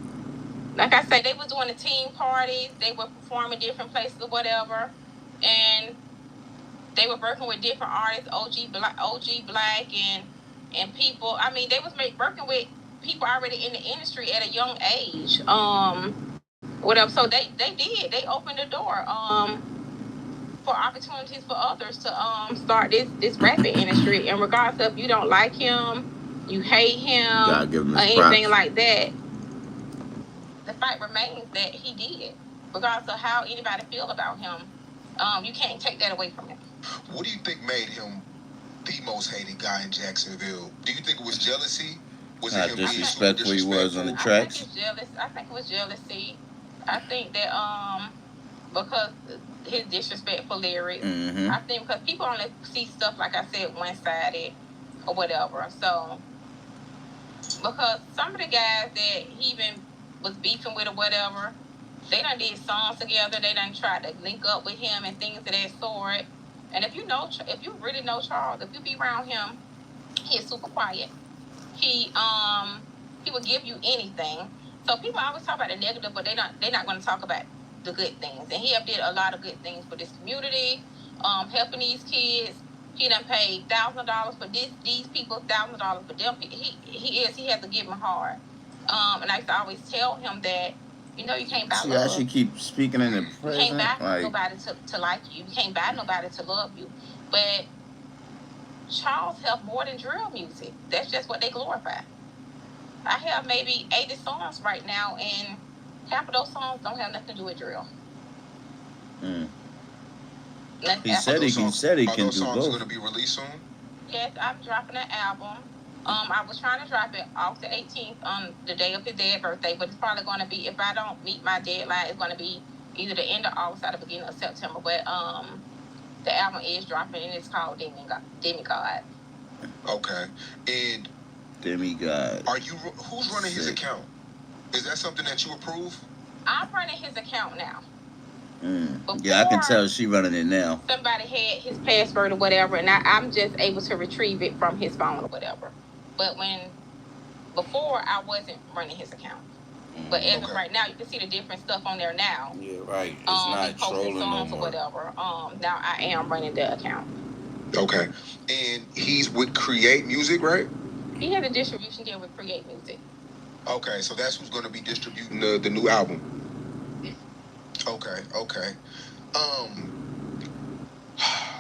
Like I said, they was doing the team parties. They were performing different places or whatever, and they were working with different artists, OG Black, and people. I mean, they was working with people already in the industry at a young age. Whatever. So they did. They opened the door for opportunities for others to start this rapping industry. And regardless of you don't like him, you hate him, or anything like that, the fact remains that he did. Regardless of how anybody feel about him, you can't take that away from him. What do you think made him the most hated guy in Jacksonville? Do you think it was jealousy? Was it him being disrespectful he was on the tracks? I think it was jealousy. I think that because his disrespectful lyrics. Mm-hmm. I think because people only see stuff, like I said, one-sided or whatever. So Because some of the guys that he even was beefing with or whatever, they done did songs together. They done tried to link up with him and things of that sort. And if you really know Charles, if you be around him, he is super quiet. He he will give you anything. So people always talk about the negative, but they're not going to talk about the good things. And he have did a lot of good things for this community, helping these kids. He done paid $1,000 for these people, $1,000 for them. He has to give them hard. And I used to always tell him that, you can't buy See, I love. should keep speaking in the You can't present. buy Like, nobody to like you. You can't buy nobody to love you. But Charles helped more than drill music. That's just what they glorify. I have maybe 80 songs right now, and half of those songs don't have nothing to do with drill. mm. Nothing. He said he Are can those do songs both. going to be released soon? Yes, I'm dropping an album. I was trying to drop it off the 18th on the day of his dad's birthday, but it's probably going to be, if I don't meet my deadline, it's going to be either the end of August or the beginning of September. But the album is dropping, and it's called Demigod. Okay. And Demigod. who's running his account? Is that something that you approve? I'm running his account now. Yeah, I can tell she running it now. Somebody had his password or whatever, and I'm just able to retrieve it from his phone or whatever. But before, I wasn't running his account. But as of right now, you can see the different stuff on there now. Yeah, right. It's not trolling no more. Or whatever. Now I am running the account. Okay. And he's with Create Music, right? He had a distribution deal with Create Music. Okay, so that's who's going to be distributing the new album. Okay.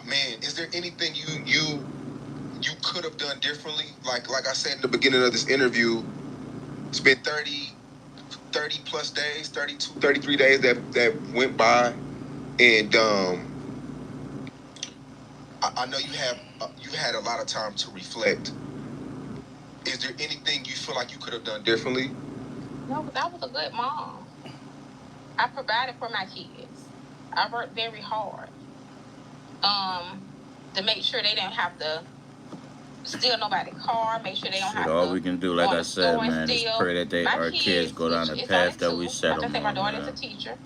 Man, is there anything you could have done differently? Like I said in the beginning of this interview, it's been 30 plus days, 32, 33 days that went by, and I know you had a lot of time to reflect. Is there anything you feel like you could have done differently? No, but I was a good mom. I provided for my kids. I worked very hard to make sure they didn't have to steal nobody's car, make sure they don't have to. All we can do, like I said, man, is pray that our kids go down the path that we set them on. Like I said, my daughter's a teacher.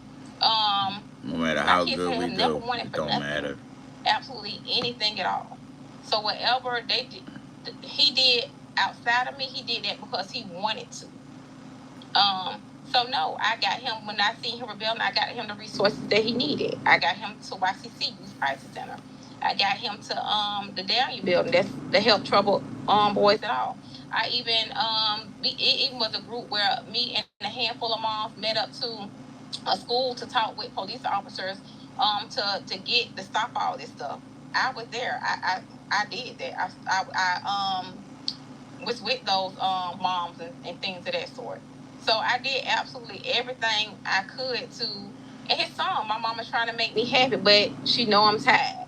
No matter how good we do, it don't matter. Absolutely anything at all. So whatever he did outside of me, he did that because he wanted to. So no, I got him, when I seen him rebelling, I got him the resources that he needed. I got him to YCC, Youth Crisis Center. I got him to the Daniel building, that's the Help Troubled Boys at All. I even it even was a group where me and a handful of moms met up to a school to talk with police officers to get to stop all this stuff. I was there. I did that. I was with those moms and things of that sort. So I did absolutely everything I could to. And his song, my mama's trying to make me happy, but she know I'm tired.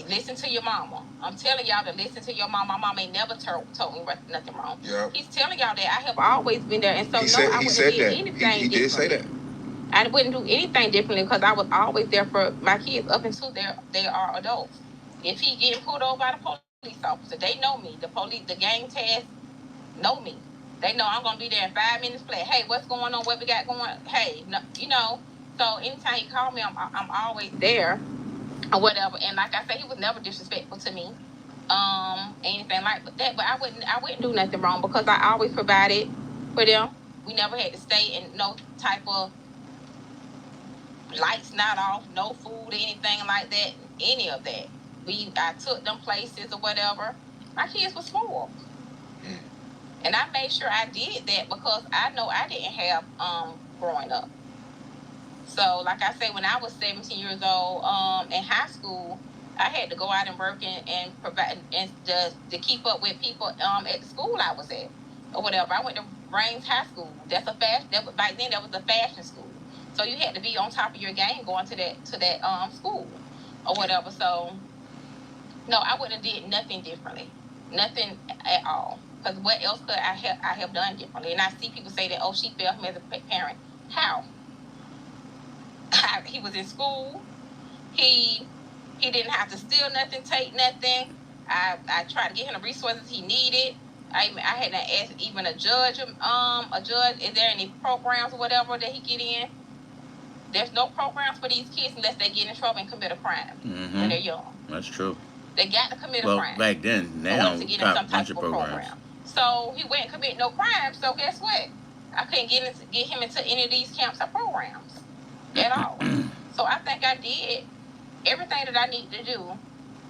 Listen to your mama. I'm telling y'all to listen to your mama. My mama ain't never told me nothing wrong. Yeah. He's telling y'all that I have always been there, and so I wouldn't do anything. He did say that. I wouldn't do anything differently because I was always there for my kids up until they are adults. If he getting pulled over by the police officer, they know me. The gang task know me. They know I'm gonna be there in 5 minutes flat. Hey, what's going on? What we got going? Hey, no, So anytime he called me, I'm always there, or whatever. And like I said, he was never disrespectful to me, anything like that. But I wouldn't do nothing wrong because I always provided for them. We never had to stay in no type of lights not off, no food, anything like that, any of that. I took them places or whatever. My kids were spoiled. And I made sure I did that because I know I didn't have growing up. So, like I say, when I was 17 years old in high school, I had to go out and work and provide and to keep up with people at the school I was at or whatever. I went to Rains High School. That's a fashion. Back then, that was a fashion school. So you had to be on top of your game going to that school or whatever. So, no, I wouldn't have did nothing differently, nothing at all. Because what else could I have done differently? And I see people say that, oh, she failed him as a parent. How? He was in school. He didn't have to steal nothing, take nothing. I tried to get him the resources he needed. I had to ask even a judge, is there any programs or whatever that he get in? There's no programs for these kids unless they get in trouble and commit a crime when they're young. That's true. They got to commit a Well, crime. back then, in now, order to get in got some a type bunch of of a programs. program. So he went and commit no crime. So guess what? I couldn't get him into any of these camps or programs at all. So I think I did everything that I needed to do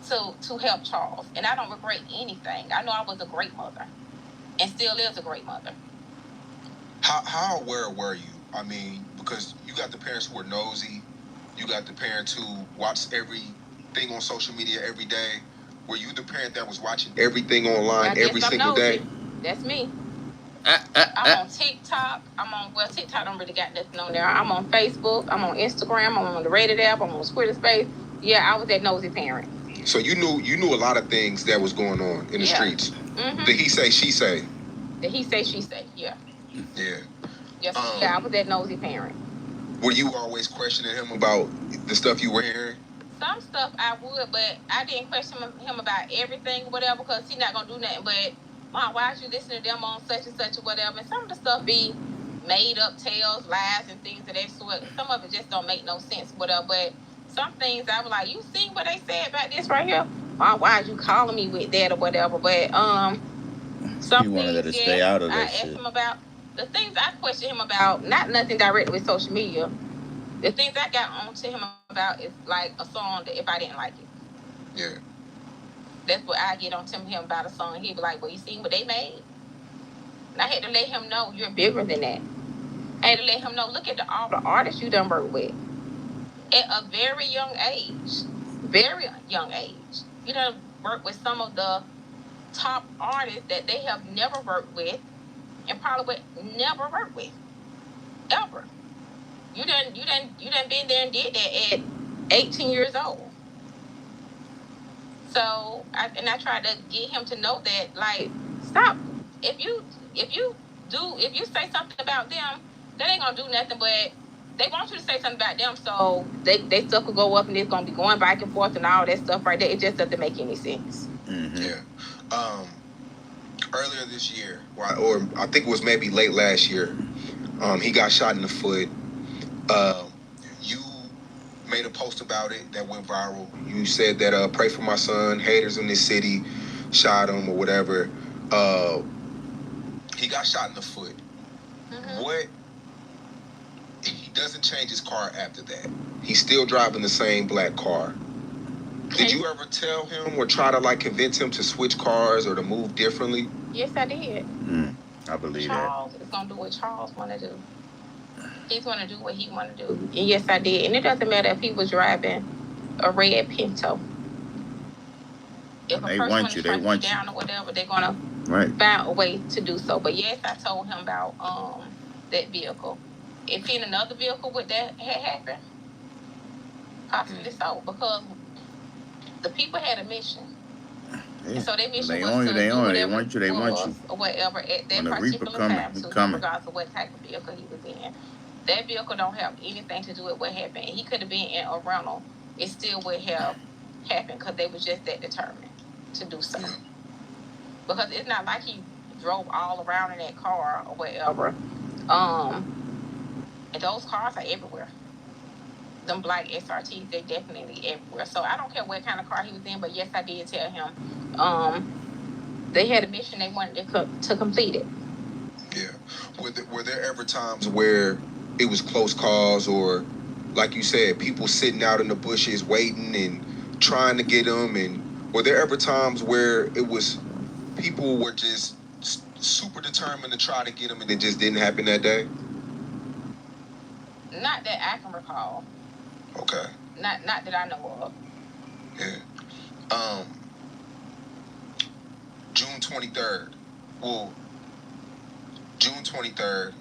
to help Charles, and I don't regret anything. I know I was a great mother, and still is a great mother. How aware were you? I mean, because you got the parents who are nosy, you got the parents who watch everything on social media every day. Were you the parent that was watching everything online every single day? That's me. I'm on TikTok. TikTok don't really got nothing on there. I'm on Facebook. I'm on Instagram. I'm on the Reddit app. I'm on Squarespace. Yeah, I was that nosy parent. So you knew a lot of things that was going on in the streets. Mm-hmm. Did he say, she say? Did he say, she say? Yeah. Yeah. Yes. I was that nosy parent. Were you always questioning him about the stuff you were hearing? Some stuff I would, but I didn't question him about everything, whatever, because he's not gonna do nothing. But Mom, why are you listening to them on such and such or whatever? And some of the stuff be made up tales, lies, and things of that sort. Some of it just don't make no sense, whatever. But some things I was like, you see what they said about this right here? Mom, why are you calling me with that or whatever? But some he wanted things, her to stay out of that I shit. asked him about the things I questioned him about, not nothing directly with social media. The things I got on to him about is like a song that if I didn't like it. Yeah. That's what I get on to him about a song. He'd be like, well, you seen what they made? And I had to let him know you're bigger than that. I had to let him know, look at all the artists you done worked with. At a very young age. Very young age. You done worked with some of the top artists that they have never worked with and probably would never work with. Ever. You done been there and did that at 18 years old. So I tried to get him to know that, like, stop. If you say something about them, that ain't gonna do nothing. But they want you to say something about them, so they stuff will go up and it's gonna be going back and forth and all that stuff right there. It just doesn't make any sense. Mm-hmm. Yeah. Earlier this year, or I think it was maybe late last year, he got shot in the foot. You made a post about it that went viral. You said that pray for my son, haters in this city shot him or whatever. He got shot in the foot. Mm-hmm. What? He doesn't change his car after that. He's still driving the same black car. Did you ever tell him or try to like convince him to switch cars or to move differently? Yes, I did. I believe Charles is gonna do what Charles wanna do. He's gonna do what he wanna do. And yes, I did. And it doesn't matter if he was driving a red Pinto. If a person wants to track you down or whatever, they're gonna find a way to do so. But yes, I told him about that vehicle. If in another vehicle would that had happened, possibly so, because the people had a mission. Yeah. And so their mission was to do whatever they want you. Or whatever at that particular time, regardless of what type of vehicle he was in. That vehicle don't have anything to do with what happened. He could have been in a rental. It still would have happened because they was just that determined to do so. Because it's not like he drove all around in that car or whatever. And those cars are everywhere. Them black SRTs, they definitely everywhere. So I don't care what kind of car he was in, but yes, I did tell him. They had a mission they wanted to complete it. Yeah. Were there ever times where it was close calls or, like you said, people sitting out in the bushes waiting and trying to get him? And were there ever times where it was people were just super determined to try to get him and it just didn't happen that day? Not that I can recall. Okay. Not that I know of. Yeah. June 23rd. Well, June 23rd,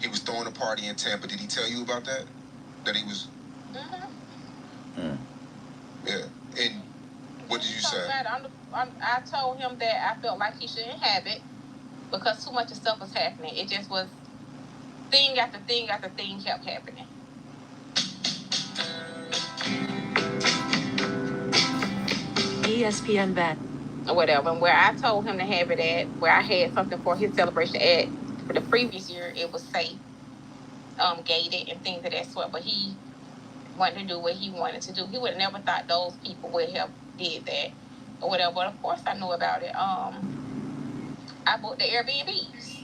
he was throwing a party in Tampa. Did he tell you about that? That he was... Mm-hmm. Yeah. And what did you say? I told him that I felt like he shouldn't have it because too much of stuff was happening. It just was thing after thing after thing kept happening. ESPN Bet. or whatever. And where I told him to have it at, where I had something for his celebration at for the previous year, it was safe, gated and things of that sort. But he wanted to do what he wanted to do. He would have never thought those people would have did that or whatever. But of course I knew about it. I booked the Airbnbs.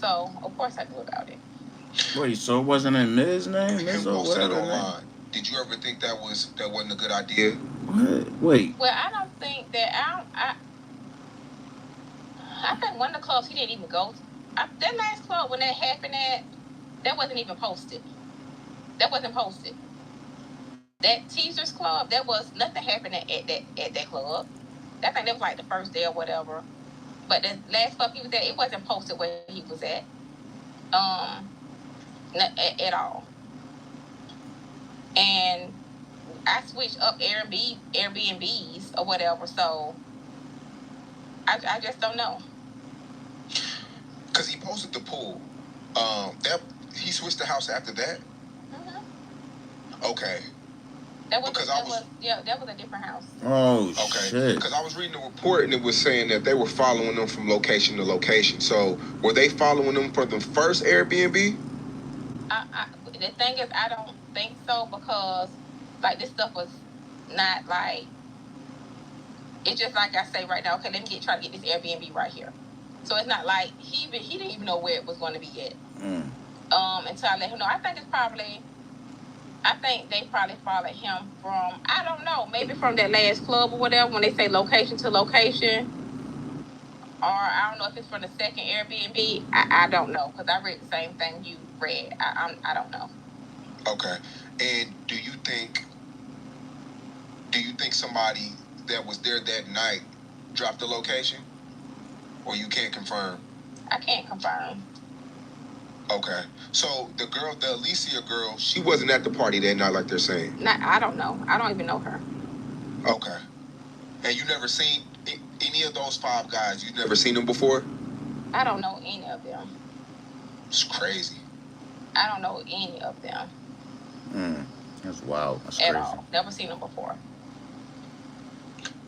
So of course I knew about it. Wait, so it wasn't in Miz's name? Him Miz or posting it whatever her name? online. Did you ever think that wasn't a good idea? What? Wait. Well, I don't think that I think one of the clubs he didn't even go to. That last club when that happened that wasn't even posted. That wasn't posted. That Teasers Club, that was nothing happening at that club. I think that was like the first day or whatever. But the last club he was at, it wasn't posted where he was at. At all. And I switched up Airbnbs or whatever, so I just don't know. Cause he posted the pool. That he switched the house after that. Okay. That was a different house. Oh, Okay. shit. Because I was reading a report and it was saying that they were following them from location to location. So were they following them for the first Airbnb? The thing is, I don't think so because, like, this stuff was not like. It's just like I say right now. Okay, let me try to get this Airbnb right here. So it's not like he didn't even know where it was going to be at. Until I let him know. I think they probably followed him from, I don't know, maybe from that last club or whatever, when they say location to location. Or I don't know if it's from the second Airbnb. I don't know, because I read the same thing you read. I don't know. Okay. And do you think somebody that was there that night dropped the location? Or you can't confirm? I can't confirm. Okay. So the Alicia girl, she wasn't at the party that night like they're saying? I don't know. I don't even know her. Okay. And you never seen any of those 5 guys? You've never seen them before? I don't know any of them. It's crazy. I don't know any of them. That's wild. That's at crazy. all. Never seen them before.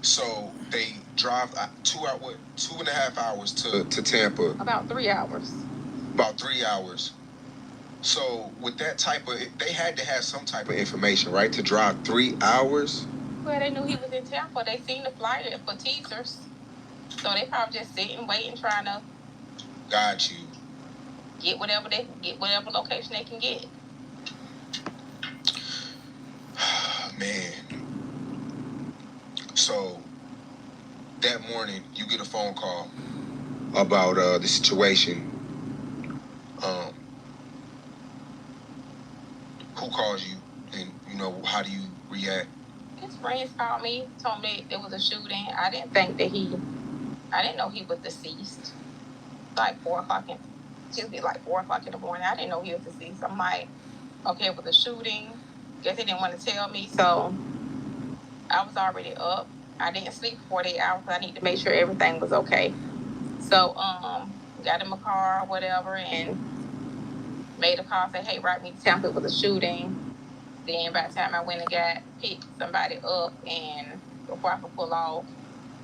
So they drive 2.5 hours to Tampa. About 3 hours. About 3 hours. So with that they had to have some type of information, right? To drive 3 hours? Well, they knew he was in Tampa. They seen the flyer for Teasers. So they probably just sitting, waiting, trying to Got you. Get whatever location they can get. Man. So that morning you get a phone call about the situation. Who calls you, and how do you react? His friends called me, told me there was a shooting. I didn't know he was deceased. Like 4 o'clock in the morning. I didn't know he was deceased. I'm like, okay, it was a shooting. Guess he didn't want to tell me, so I was already up. I didn't sleep for 48 hours because I need to make sure everything was okay. So, got in my car or whatever and made a call, say, hey, write me to Tampa, it was a shooting. Then by the time I went and picked somebody up, and before I could pull off,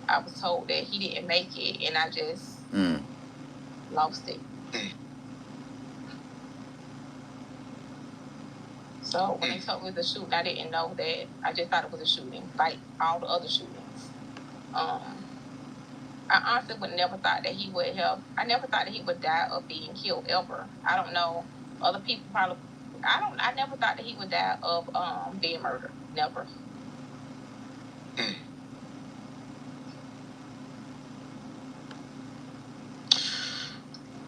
I was told that he didn't make it, and I just lost it. So when they told me it was a shooting, I didn't know that. I just thought it was a shooting, like all the other shootings. I honestly would never thought that he would have. I never thought that he would die of being killed ever. I don't know. Other people probably. I never thought that he would die of being murdered. Never.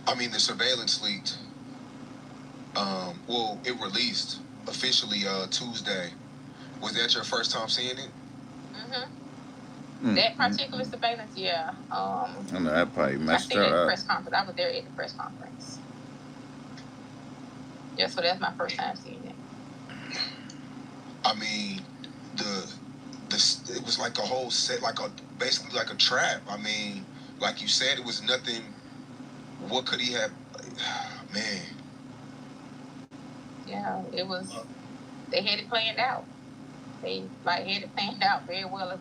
I mean, the surveillance leaked. It released officially Tuesday. Was that your first time seeing it? That particular surveillance, yeah. I know that probably messed her up. I was there at the press conference. Yeah, so that's my first time seeing it. I mean, it was like a whole set, basically like a trap. I mean, like you said, it was nothing. What could he have? Man. Yeah, it was. They had it planned out. They had it planned out very well.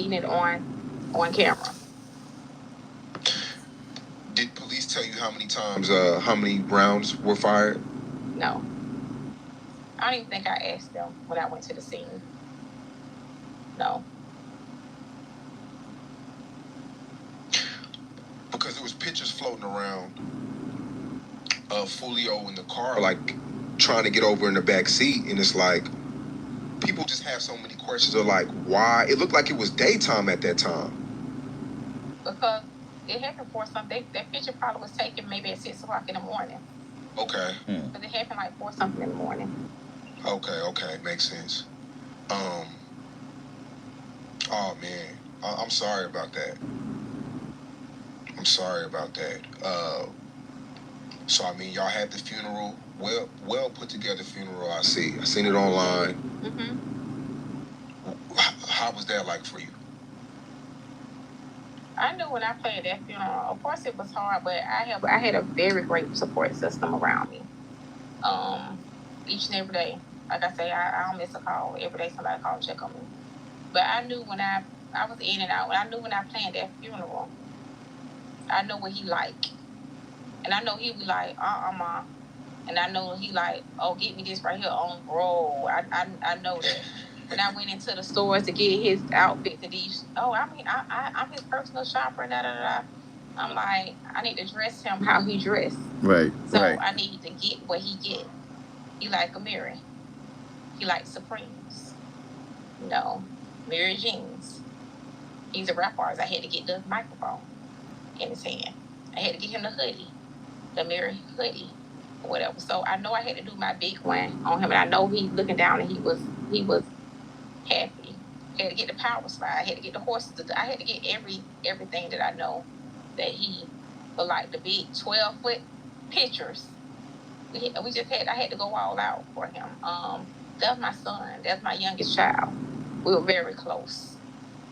getting it on camera. Did police tell you how many times, how many rounds were fired? No. I don't even think I asked them when I went to the scene. No. Because there was pictures floating around of Foolio in the car, like trying to get over in the back seat, and it's like people just have so many questions of like why. It looked like it was daytime at that time. Because it happened for something. That picture probably was taken maybe at 6 o'clock in the morning. Okay. But it happened like 4 something in the morning. Okay, makes sense. Oh man, I'm sorry about that. I'm sorry about that. So I mean, y'all had the funeral, well put together funeral. I seen it online. Mm-hmm. How was that like for you? I knew when I played that funeral, of course it was hard, but I had a very great support system around me. Each and every day, like I say, I don't miss a call. Every day somebody call and check on me. But I knew when I was in and out. I knew when I planned that funeral, I know what he like, and I know he was like, Ma. And I know he like, oh, get me this right here on roll. I know that. When I went into the stores to get his outfits and these, I'm his personal shopper. Da da da. I'm like, I need to dress him how he dressed. Right. So Right. I need to get what he get. He like a Mary. He like Supremes. Mary jeans. He's a rap artist. I had to get the microphone in his hand. I had to get him the hoodie, the Mary hoodie. Whatever. So I know I had to do my big one on him, and I know he looking down and he was happy. I had to get the power slide. I had to get the horses. I had to get everything that I know that he would like. The big 12-foot pictures. I had to go all out for him. That's my son. That's my youngest child. We were very close.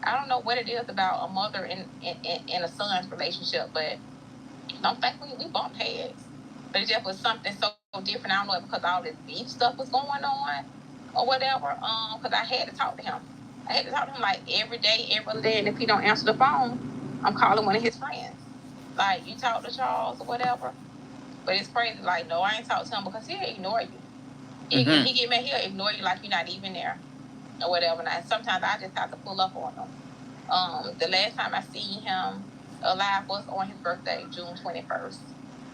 I don't know what it is about a mother and a son's relationship, but I don't think we bumped heads. But it just was something so different. I don't know if because all this beef stuff was going on or whatever. Because I had to talk to him. I had to talk to him like every day, every other day. And if he don't answer the phone, I'm calling one of his friends. Like, you talk to Charles or whatever. But it's crazy. Like, no, I ain't talk to him because he'll ignore you. He get mad, he'll ignore you like you're not even there or whatever. And sometimes I just have to pull up on him. The last time I seen him alive was on his birthday, June 21st.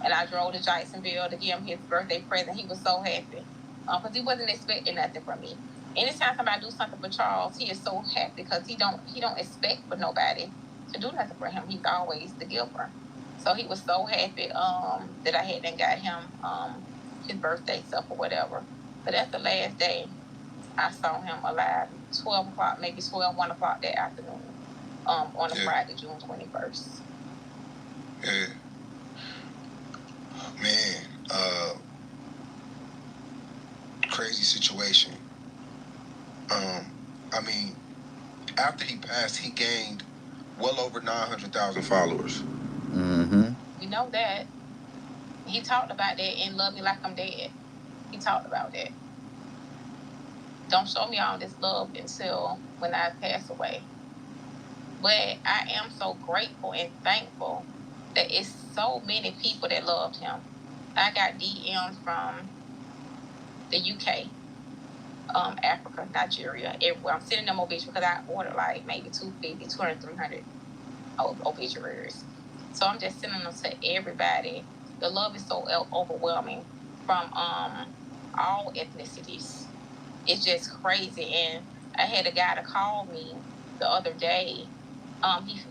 And I drove to Jacksonville to give him his birthday present. He was so happy because he wasn't expecting nothing from me. Anytime somebody do something for Charles, he is so happy because he don't expect for nobody to do nothing for him. He's always the giver. So he was so happy that I hadn't got him his birthday stuff or whatever. But that's the last day I saw him alive, 12 o'clock, maybe 12, 1 o'clock that afternoon, on a Friday, June 21st. Yeah. Man, crazy situation. I mean, after he passed, he gained well over 900,000 followers. Mm-hmm. We know that. He talked about that in Love Me Like I'm Dead. He talked about that. Don't show me all this love until when I pass away. But I am so grateful and thankful that it's so many people that loved him. I got DMs from the UK, Africa, Nigeria, everywhere. I'm sending them obituaries because I ordered like maybe 250, 200, 300 obituaries. So I'm just sending them to everybody. The love is so overwhelming from all ethnicities. It's just crazy. And I had a guy to call me the other day.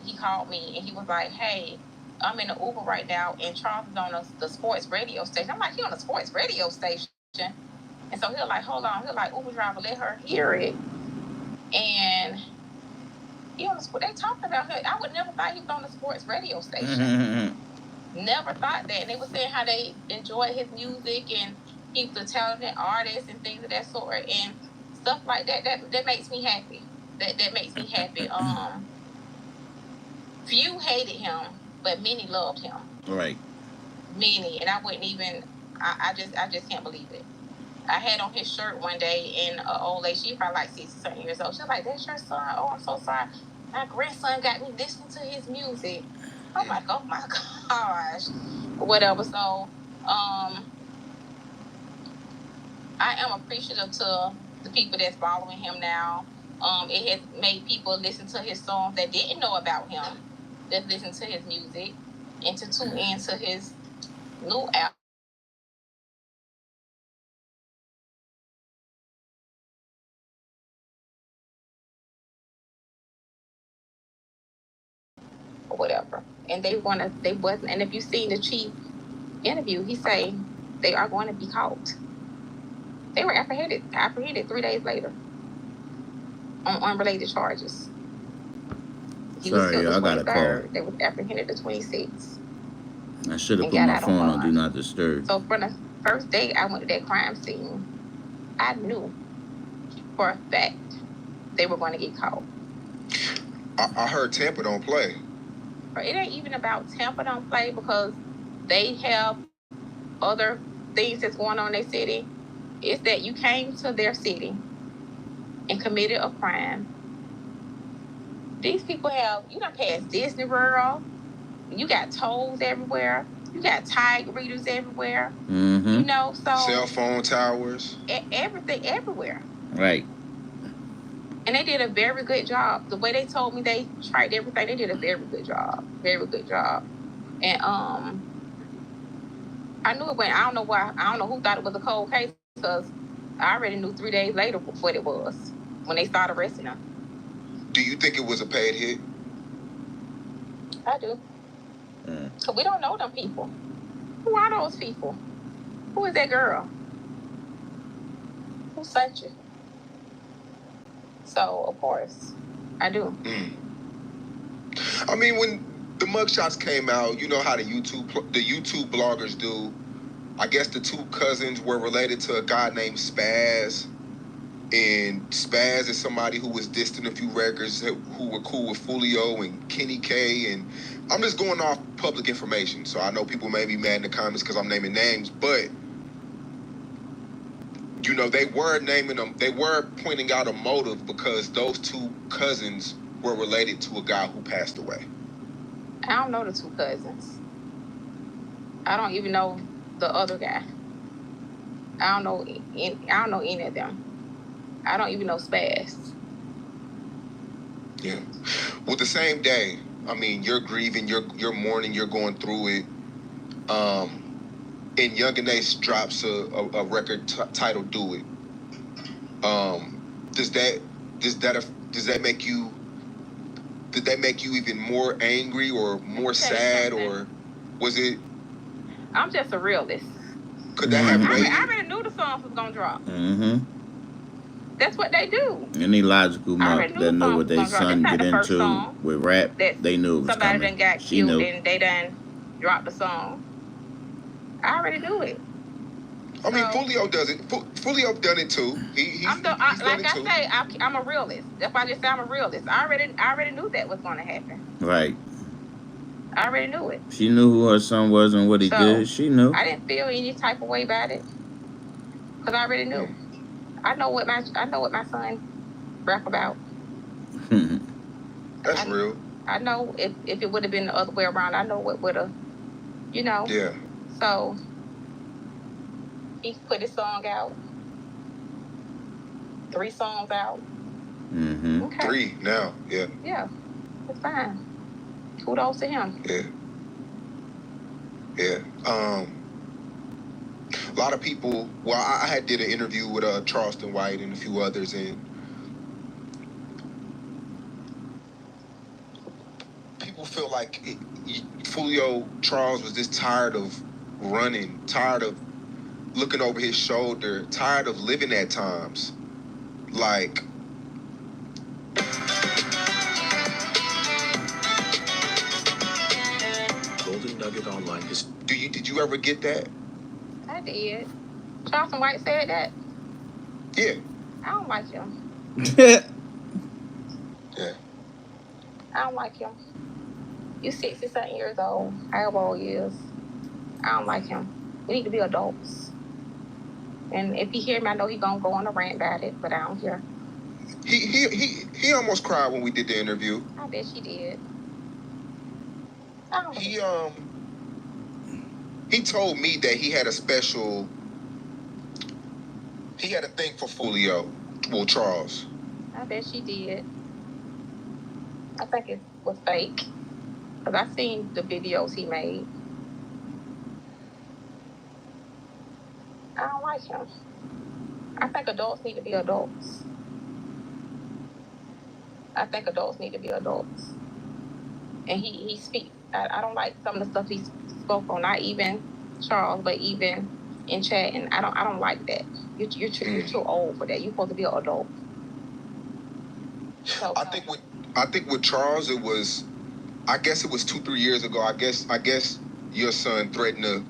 He called me and he was like, hey, I'm in the Uber right now and Charles is on the sports radio station. I'm like, he on the sports radio station? And so he'll like, hold on. He'll like, Uber driver, let her hear it. And he on the sport. They talked about her. I would never thought he was on the sports radio station. Never thought that. And they were saying how they enjoyed his music and he was a talented artist and things of that sort and stuff like that. That makes me happy. That makes me happy. Few hated him, but many loved him. Right. Many, and I wouldn't even. I just can't believe it. I had on his shirt one day, and an old lady, she probably like 60 something years old. She was like, "That's your son? Oh, I'm so sorry." my grandson got me listening to his music. I'm like, oh my gosh, whatever. So, I am appreciative to the people that's following him now. It has made people listen to his songs that didn't know about him, that listen to his music, and to tune into his new album. Or whatever. And they wasn't, and if you see the chief interview, he say they are going to be caught. They were apprehended 3 days later on unrelated charges. He was Sorry, killed I the got a 23rd. call. They was apprehended the 26th. I should have And put got my out phone on bond. Do Not Disturb. So from the first day I went to that crime scene, I knew for a fact they were going to get caught. I heard Tampa don't play. But it ain't even about Tampa don't play, because they have other things that's going on in their city. It's that you came to their city and committed a crime. These people you done passed Disney World. You got tolls everywhere. You got tag readers everywhere. Mm-hmm. You know, so Cell phone towers. Everything everywhere. Right. And they did a very good job. The way they told me they tried everything, they did a very good job. Very good job. And I knew it went. I don't know why. I don't know who thought it was a cold case, because I already knew 3 days later what it was when they started arresting him. Do you think it was a paid hit? I do. So we don't know them people. Who are those people? Who is that girl? Who sent you? So of course, I do. I mean, when the mugshots came out, you know how the YouTube bloggers do. I guess the two cousins were related to a guy named Spaz. And Spaz is somebody who was distant a few records, who were cool with Foolio and Kenny K. And I'm just going off public information. So I know people may be mad in the comments because I'm naming names. But, you know, they were naming them. They were pointing out a motive because those two cousins were related to a guy who passed away. I don't know the two cousins. I don't even know the other guy. I don't know any of them. I don't even know Spaz. Yeah. Well, the same day, I mean, you're grieving, you're mourning, you're going through it. And Young and Ace drops a record titled "Do It." Does that make you? Did that make you even more angry or more sad, or was it? I'm just a realist. Could that have made? I already knew the songs was gonna drop. Mm-hmm. That's what they do. Any logical mouth that know what their son get into with rap, they knew it was somebody coming. Done got killed and they done dropped the song. I already knew it. I mean, Foolio does it. Foolio done it too. I'm a realist. That's why I just say I'm a realist. I already knew that was going to happen. Right. I already knew it. She knew who her son was and what he did. She knew. I didn't feel any type of way about it because I already knew. I know what my son rap about. That's real. I know if it would have been the other way around, I know what would have, you know. Yeah. So he put his song out. 3 songs out. Mm-hmm. Okay. 3 now. Yeah. Yeah. It's fine. Kudos to him. Yeah. Yeah. A lot of people. Well, I had did an interview with Charleston White and a few others, and people feel like Julio Charles was just tired of running, tired of looking over his shoulder, tired of living at times. Like, Golden Nugget Online is. did you ever get that? I did. Charleston White said that. Yeah. I don't like him. Yeah. I don't like him. You 60-something years old, however old he is. I don't like him. We need to be adults. And if he hear me, I know he gonna go on a rant about it, but I don't care. He He almost cried when we did the interview. I bet she did. He told me that he had a thing for Foolio. Well, Charles. I bet she did. I think it was fake. Because I seen the videos he made. I don't like him. I think adults need to be adults. And he speaks. I don't like some of the stuff he spoke on. Not even Charles, but even in chat. And I don't like that. You're too old for that. You're supposed to be an adult. So, I think with Charles, it was, I guess it was 2-3 years ago. I guess your son threatened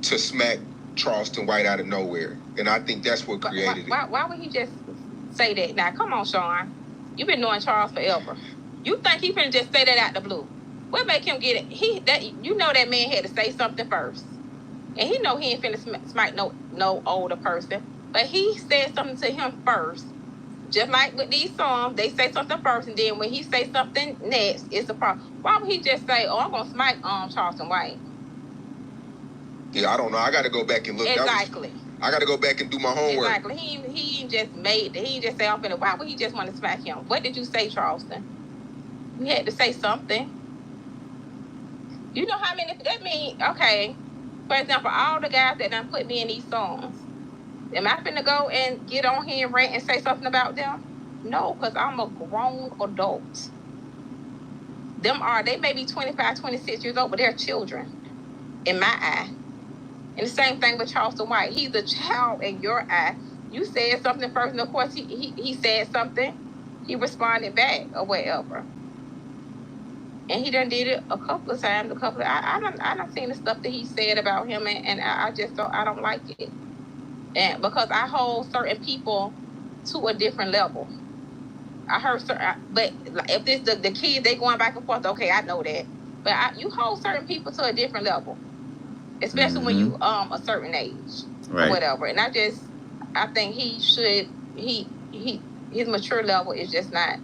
to smack Charleston White out of nowhere, and I think that's what created it. Why would he just say that? Now, come on, Sean. You've been knowing Charles forever. You think he finna just say that out the blue? What make him get it? You know that man had to say something first, and he know he ain't finna smack no older person, but he said something to him first. Just like with these songs, they say something first, and then when he say something next, it's a problem. Why would he just say, "Oh, I'm gonna smack Charleston White"? Yeah, I don't know. I got to go back and look. Exactly. I got to go back and do my homework. Exactly. He just made it. He just say, "I'm finna." Why would he just want to smack him? What did you say, Charleston? You had to say something. You know how many? That mean, okay. For example, all the guys that done put me in these songs. Am I finna go and get on here and rant and say something about them? No, because I'm a grown adult. They may be 25, 26 years old, but they're children in my eye. And the same thing with Charleston White. He's a child in your eye. You said something first, and of course he said something. He responded back or whatever. And he done did it a couple of times. I done seen the stuff that he said about him, and I just don't like it. And because I hold certain people to a different level. I heard but if this the kids, they going back and forth, okay, I know that. But you hold certain people to a different level, especially when you a certain age, right, or whatever. And I think his mature level is just not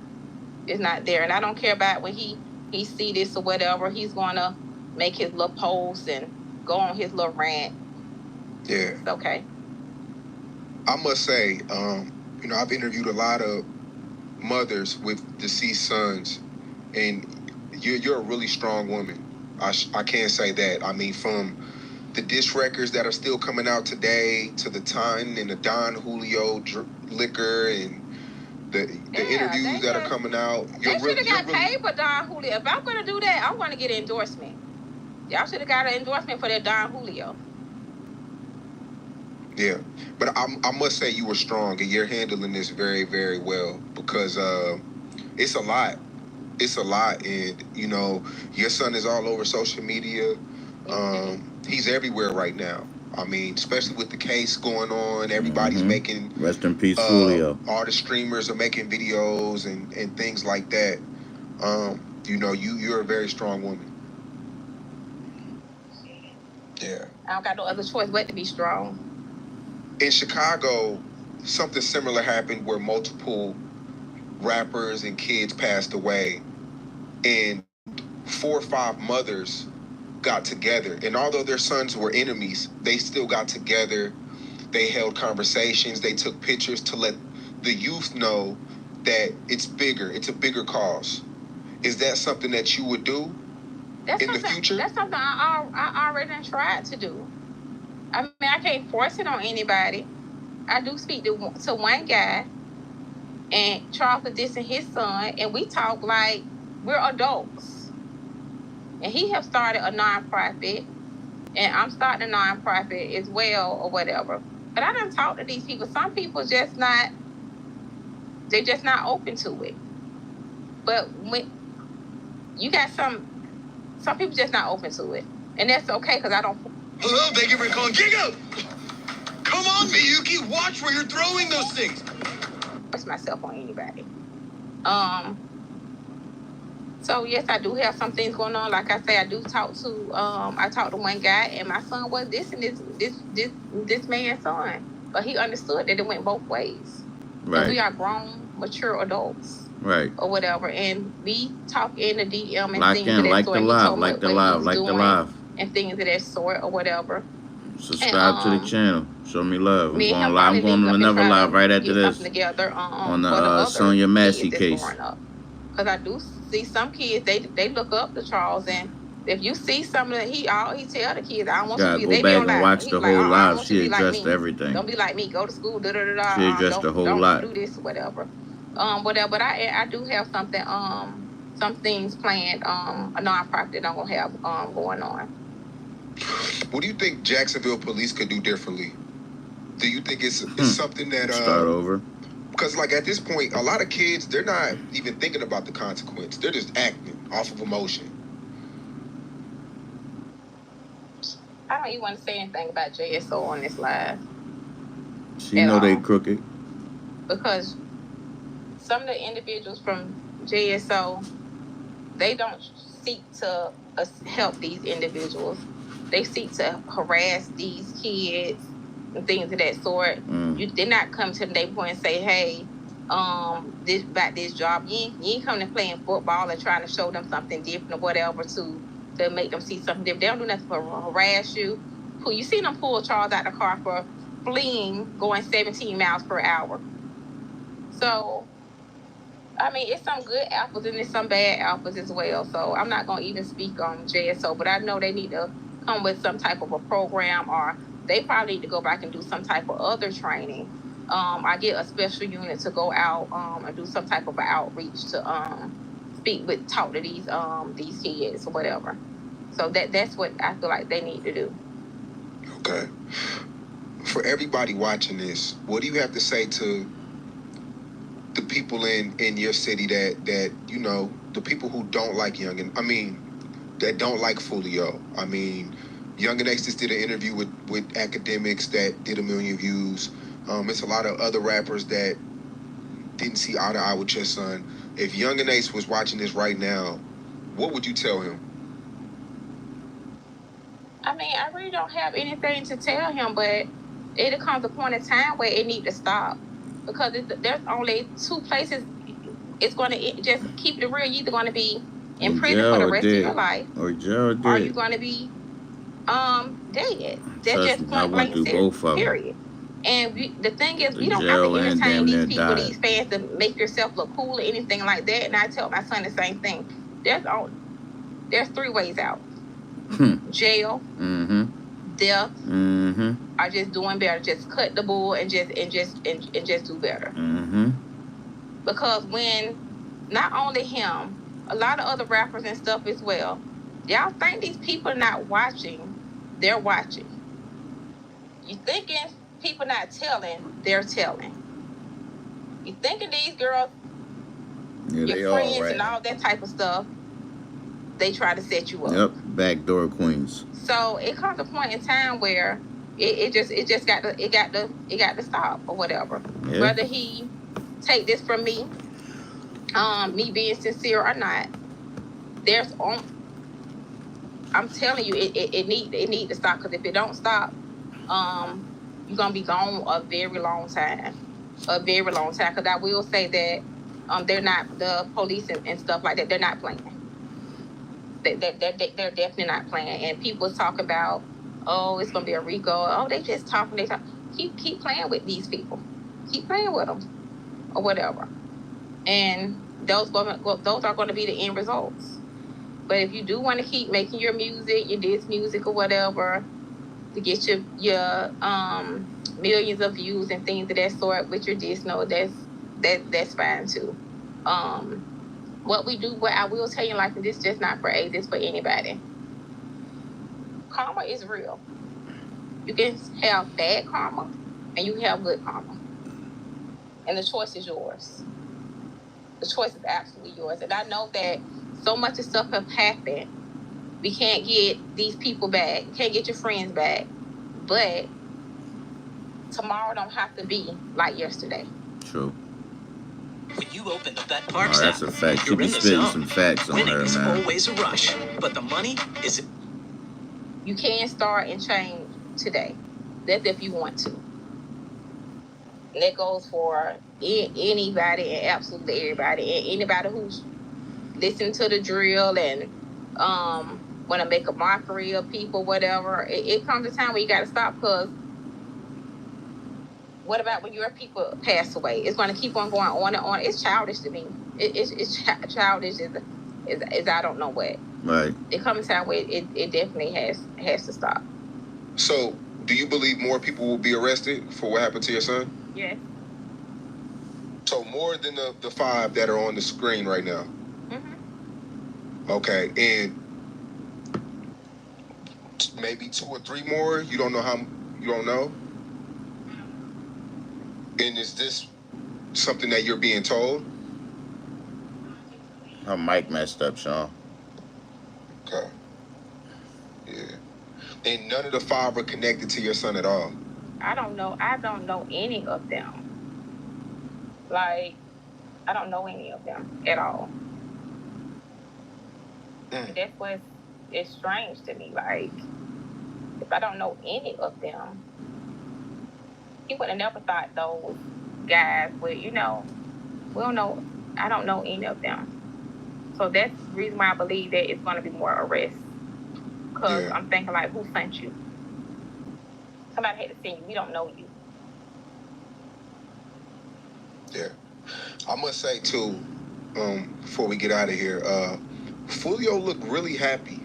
there. And I don't care about when he see this or whatever. He's gonna make his little post and go on his little rant. Yeah, it's okay. I must say, I've interviewed a lot of mothers with deceased sons, and you're a really strong woman. I can't say that. I mean, from the diss records that are still coming out today to the Ton and the Don Julio liquor and the interviews that are coming out. They should have got paid for Don Julio. If I'm going to do that, I'm going to get an endorsement. Y'all should have got an endorsement for that Don Julio. Yeah, but I must say you were strong, and you're handling this very, very well, because it's a lot. It's a lot, and your son is all over social media. He's everywhere right now. I mean, especially with the case going on, everybody's making rest in peace, Foolio. All the streamers are making videos and things like that. You're a very strong woman. Yeah. I don't got no other choice but to be strong. In Chicago, something similar happened where multiple rappers and kids passed away, and 4 or 5 mothers got together. And although their sons were enemies, they still got together. They held conversations. They took pictures to let the youth know that it's bigger. It's a bigger cause. Is that something that you would do in the future? That's something I already tried to do. I mean, I can't force it on anybody. I do speak to one guy, and Charles is dissing his son, and we talk like we're adults. And he have started a nonprofit, and I'm starting a nonprofit as well, or whatever. But I done talk to these people. Some people they're just not open to it. But when you got some people just not open to it, and that's okay, because I don't. Hello, thank you for calling Gigo. Come on, Miyuki, watch where you're throwing those things. Push myself on anybody. So yes, I do have some things going on. Like I say, I talked to one guy, and my son was dissing this man's son, but he understood that it went both ways. Right. We are grown, mature adults. Right. or whatever, and we talk in the DM and Lock things of in, that like sort. the He live, told me like the what he live, was like the doing live. and things of that sort or whatever. And Subscribe to the channel. Show me love. I'm me and going him live. I'm probably going link on up and another try live to right after get something this together on the for the other Sonya Massey kids that's case. growing up. Because I do see some kids, they look up to Charles, and if you see something that he tell the kids, I don't want you to Gotta be. go They be back on and live. watch He the be like, whole I don't live. want you to She be like addressed me. everything. Don't be like me. Go to school. She addressed the whole lot. Do this, whatever. Whatever. But I do have something. Some things planned. A nonprofit that I'm gonna have going on. What do you think Jacksonville police could do differently? Do you think it's something that Start over. because like at this point, a lot of kids, they're not even thinking about the consequence. They're just acting off of emotion. I don't even want to say anything about JSO on this live She know they crooked. because some of the individuals from JSO, they don't seek to help these individuals. They seek to harass these kids and things of that sort. You did not come to the neighborhood and say, hey, this about this job. You ain't coming to playing football or trying to show them something different or whatever to make them see something different. They don't do nothing to harass you. You see them pull Charles out of the car for fleeing going 17 miles per hour. So, I mean, it's some good apples and there's some bad apples as well. So I'm not going to even speak on JSO, but I know they need to come with some type of a program, or they probably need to go back and do some type of other training. I get a special unit to go out and do some type of outreach to talk to these kids or whatever. So that's what I feel like they need to do. Okay. For everybody watching this, what do you have to say to the people in your city that you know, the people who don't like that don't like Foolio? I mean, Young and Ace just did an interview with academics that did 1 million views. It's a lot of other rappers that didn't see eye to eye with your son. If Young and Ace was watching this right now, what would you tell him? I mean, I really don't have anything to tell him, but it comes a point in time where it needs to stop. Because there's only two places it's going to just keep it real. You're either going to be in prison for the rest of your life, or jail dead, or you're going to be dead. That's just point blank period. And the thing is, we don't have to entertain these people, these fans, to make yourself look cool or anything like that. And I tell my son the same thing. There's 3 ways out: jail, death, or just doing better. Just cut the bull and just do better. Because when not only him, a lot of other rappers and stuff as well, y'all think these people are not watching? They're watching. You thinking people not telling? They're telling. You thinking these girls, your friends and all that type of stuff, they try to set you up. Yep, backdoor queens. So it comes a point in time where it just got to stop or whatever. Yeah. Whether he take this from me, me being sincere or not, I'm telling you, it need to stop, because if it don't stop, you're gonna be gone a very long time. Because I will say that they're not, the police and stuff like that, they're not playing. They're definitely not playing. And people talk about, oh, it's gonna be a RICO. Oh, they just talking. Keep playing with these people. Keep playing with them, or whatever. And those are going to be the end results. But if you do want to keep making your music, your diss music or whatever, to get your millions of views and things of that sort with your diss, no, that's fine too. What I will tell you in life, and this is just not for A, this for anybody. Karma is real. You can have bad karma and you can have good karma. And the choice is yours. The choice is absolutely yours. And I know that so much of stuff have happened. We can't get these people back. Can't get your friends back. But tomorrow don't have to be like yesterday. True. When you open up that Parks app, that's a fact. You be spitting some facts on her, man. Winning is always a rush, but the money is... You can start and change today. That's if you want to. And that goes for anybody and absolutely everybody. And anybody who's listening to the drill and want to make a mockery of people, whatever. It comes a time where you got to stop, because what about when your people pass away? It's going to keep on going on and on. It's childish to me. It's childish is I don't know what. Right. It comes a time where it definitely has to stop. So, do you believe more people will be arrested for what happened to your son? Yes. So more than the 5 that are on the screen right now. Mm-hmm. Okay, and maybe 2 or 3 more. You don't know how. You don't know. And is this something that you're being told? Her mic messed up, Sean. Okay. Yeah. And none of the 5 are connected to your son at all. I don't know any of them. Like, I don't know any of them at all. That's what's strange to me. Like, if I don't know any of them, he would have never thought those guys would, we don't know. I don't know any of them. So that's the reason why I believe that it's going to be more arrests. Because I'm thinking, like, who sent you? Somebody had to send you. We don't know you. Yeah. I must say, too, before we get out of here, Foolio looked really happy.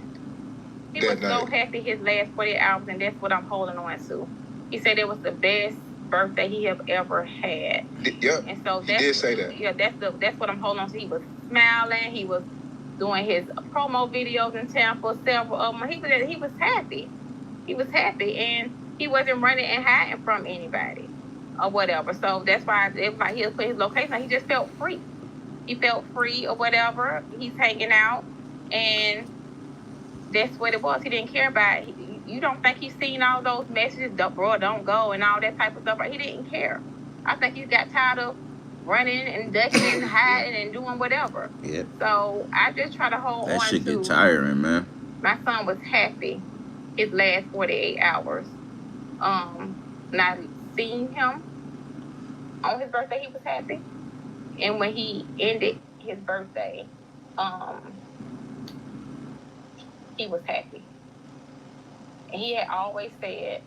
He was so happy his last 48 hours, and that's what I'm holding on to. He said it was the best birthday he have ever had. Yep. And so he did say that. Yeah, that's what I'm holding on to. He was smiling. He was doing his promo videos in Tampa, several of them. He was happy. He was happy, and he wasn't running and hiding from anybody or whatever. So that's why it was like he'll put his location. He just felt free. He felt free or whatever. He's hanging out, and that's what it was. He didn't care about it. You don't think he's seen all those messages, bro, don't go, and all that type of stuff. He didn't care. I think he got tired of running and ducking and hiding and doing whatever. Yeah. So I just try to hold on to. That shit get tiring, man. My son was happy his last 48 hours. Not seeing him on his birthday, he was happy. And when he ended his birthday, he was happy. And he had always said,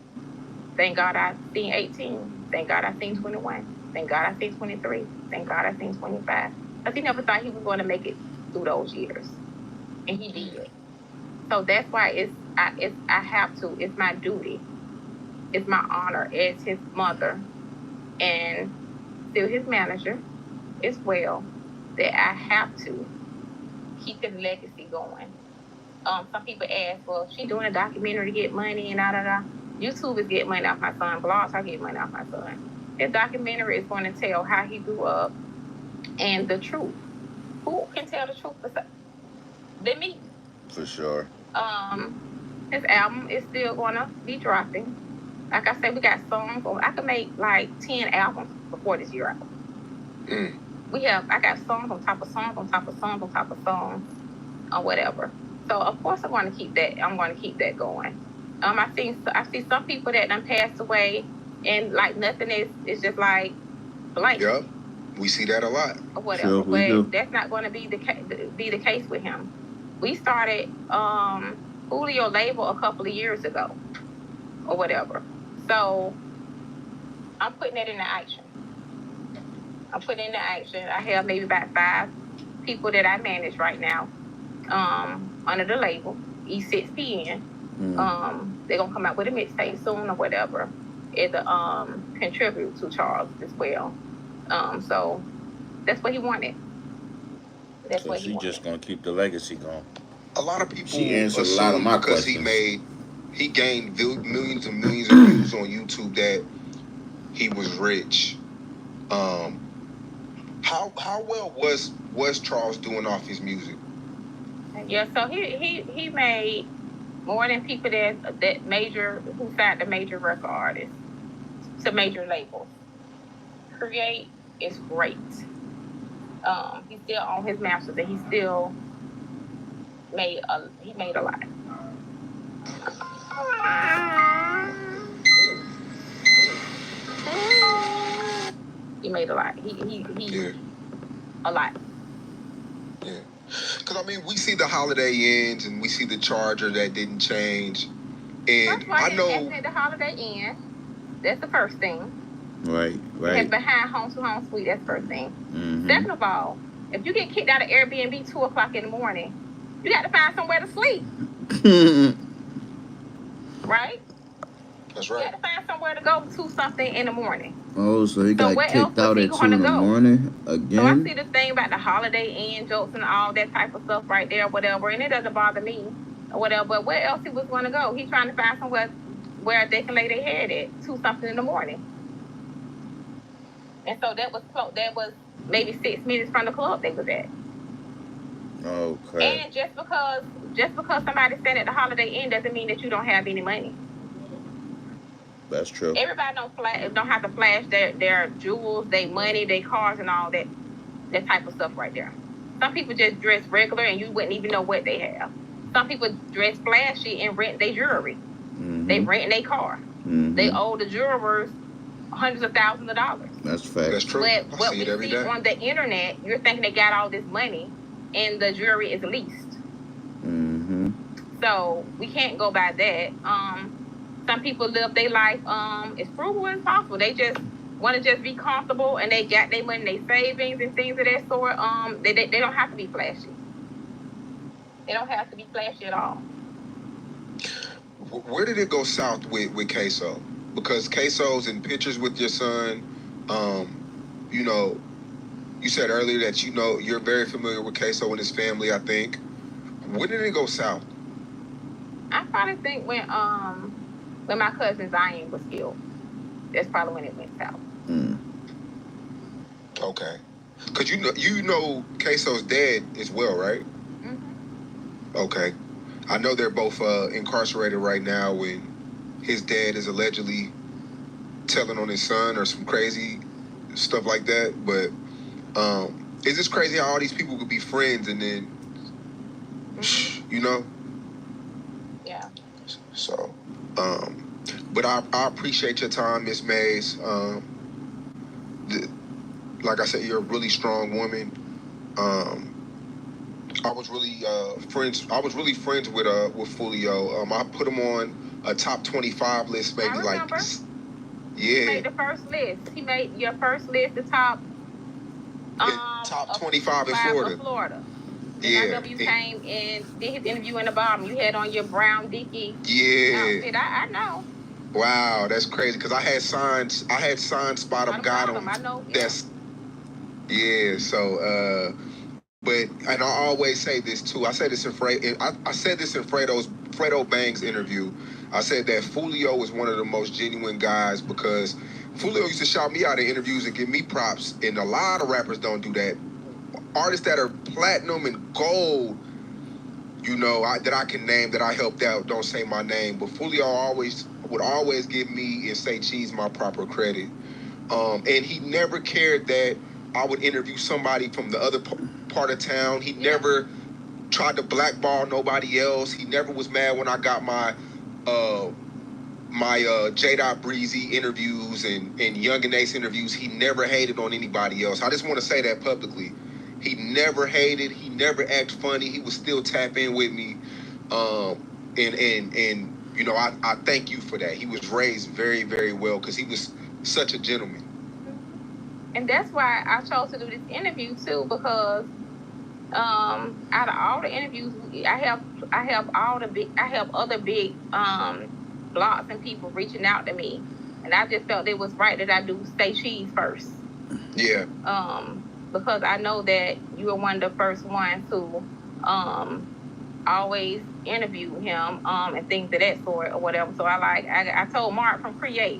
thank God I seen 18. Thank God I seen 21. Thank God I seen 23. Thank God I seen 25. Because he never thought he was going to make it through those years. And he did. So that's why I have to. It's my duty. It's my honor as his mother and still his manager as well, that I have to keep his legacy going. Some people ask, well, she doing a documentary to get money and da. YouTube is getting money off my son. Blogs are getting money off my son. His documentary is going to tell how he grew up and the truth. Who can tell the truth than me? For sure. His album is still going to be dropping. Like I said, we got songs. I could make like 10 albums before this year out. I got songs on top of songs on top of songs on top of songs or whatever. So of course I'm going to keep that. I'm going to keep that going. I see some people that done passed away, and like nothing is just like blank. Yep, we see that a lot. Or whatever, sure, but that's not going to be the case with him. We started Julio label a couple of years ago, or whatever. So I'm putting that into action. I have maybe about 5 people that I manage right now under the label, E6PN. They're going to come out with a mixtape soon or whatever. It'll contribute to Charles as well. So that's what he wanted. So she just going to keep the legacy going. A lot of people she answered a lot of my because questions. he gained millions and millions of views on YouTube that he was rich. How well was Charles doing off his music? Yeah, so he made more than people that major, who signed the major record artists to major labels. Create is great. He's still on his masters, and he still made a lot. made a lot. He Yeah. a lot. Yeah. Because, I mean, we see the Holiday Inns and we see the Charger that didn't change. And First of all, I he know. hasn't at the Holiday Inn. That's the first thing. Right, He has right. behind home to home suite. That's the first thing. Mm-hmm. Second of all, if you get kicked out of Airbnb 2:00 in the morning, you got to find somewhere to sleep. Right? That's You right. got to find somewhere to go to something in the morning. Oh, so he got where else kicked was out he at 2 going in to the go? morning So I again? see the thing about the Holiday Inn jokes and all that type of stuff right there, whatever, and it doesn't bother me or whatever. But where else he was going to go? He's trying to find somewhere where they can lay their head at 2-something in the morning. And so that was maybe 6 minutes from the club they was at. Oh crap! And just because somebody's staying at the Holiday Inn doesn't mean that you don't have any money. That's true. Everybody don't have to flash their jewels, their money, their cars, and all that type of stuff right there. Some people just dress regular and you wouldn't even know what they have. Some people dress flashy and rent their jewelry. Mm-hmm. They rent their car. Mm-hmm. They owe the jewelers hundreds of thousands of dollars. That's fact. That's true. But what we see on the internet, you're thinking they got all this money and the jewelry is leased. Mm-hmm. So we can't go by that. Some people live their life as frugal as possible. They just want to just be comfortable, and they got their money, their savings, and things of that sort. They don't have to be flashy. They don't have to be flashy at all. Where did it go south with Queso? Because Queso's in pictures with your son. You know, you said earlier that you're very familiar with Queso and his family, I think. When did it go south? I probably think when my cousin Zion was killed. That's probably when it went south. Mm. Okay. Because you know Queso's dad as well, right? Mm-hmm. Okay. I know they're both incarcerated right now, and his dad is allegedly telling on his son or some crazy stuff like that. But it's just crazy how all these people could be friends and then, Mm-hmm. you know? Yeah. So, but I appreciate your time, Miss Mays. Like I said, you're a really strong woman. I was really friends. I was really friends with Foolio. I put him on a top 25 list, maybe like. Yeah. He made the first list. He made your first list, the top. Top 25 in Florida. And I remember you came and did his interview in the bottom. You had on your brown Dickie outfit. I know. Wow, that's crazy. Because I had signed Spot Up Got him. I know. Yeah. That's so but and I always say this too. I said this in Fredo Bang's interview. I said that Foolio was one of the most genuine guys because Foolio used to shout me out in interviews and give me props, and a lot of rappers don't do that. Artists that are platinum and gold, that I can name that I helped out don't say my name, but Foolio would always give me and say Cheese my proper credit. And he never cared that I would interview somebody from the other part of town. He never tried to blackball nobody else. He never was mad when I got my J. Breezy interviews and Young and Ace interviews. He never hated on anybody else. I just want to say that publicly. He never hated. He never acted funny. He would still tap in with me. I thank you for that. He was raised very, very well because he was such a gentleman. And that's why I chose to do this interview too, because out of all the interviews, I have other big blogs and people reaching out to me, and I just felt it was right that I do Stay Cheese first. Yeah. Because I know that you were one of the first ones who always interview him and things of that sort or whatever. So I told Mark from Create,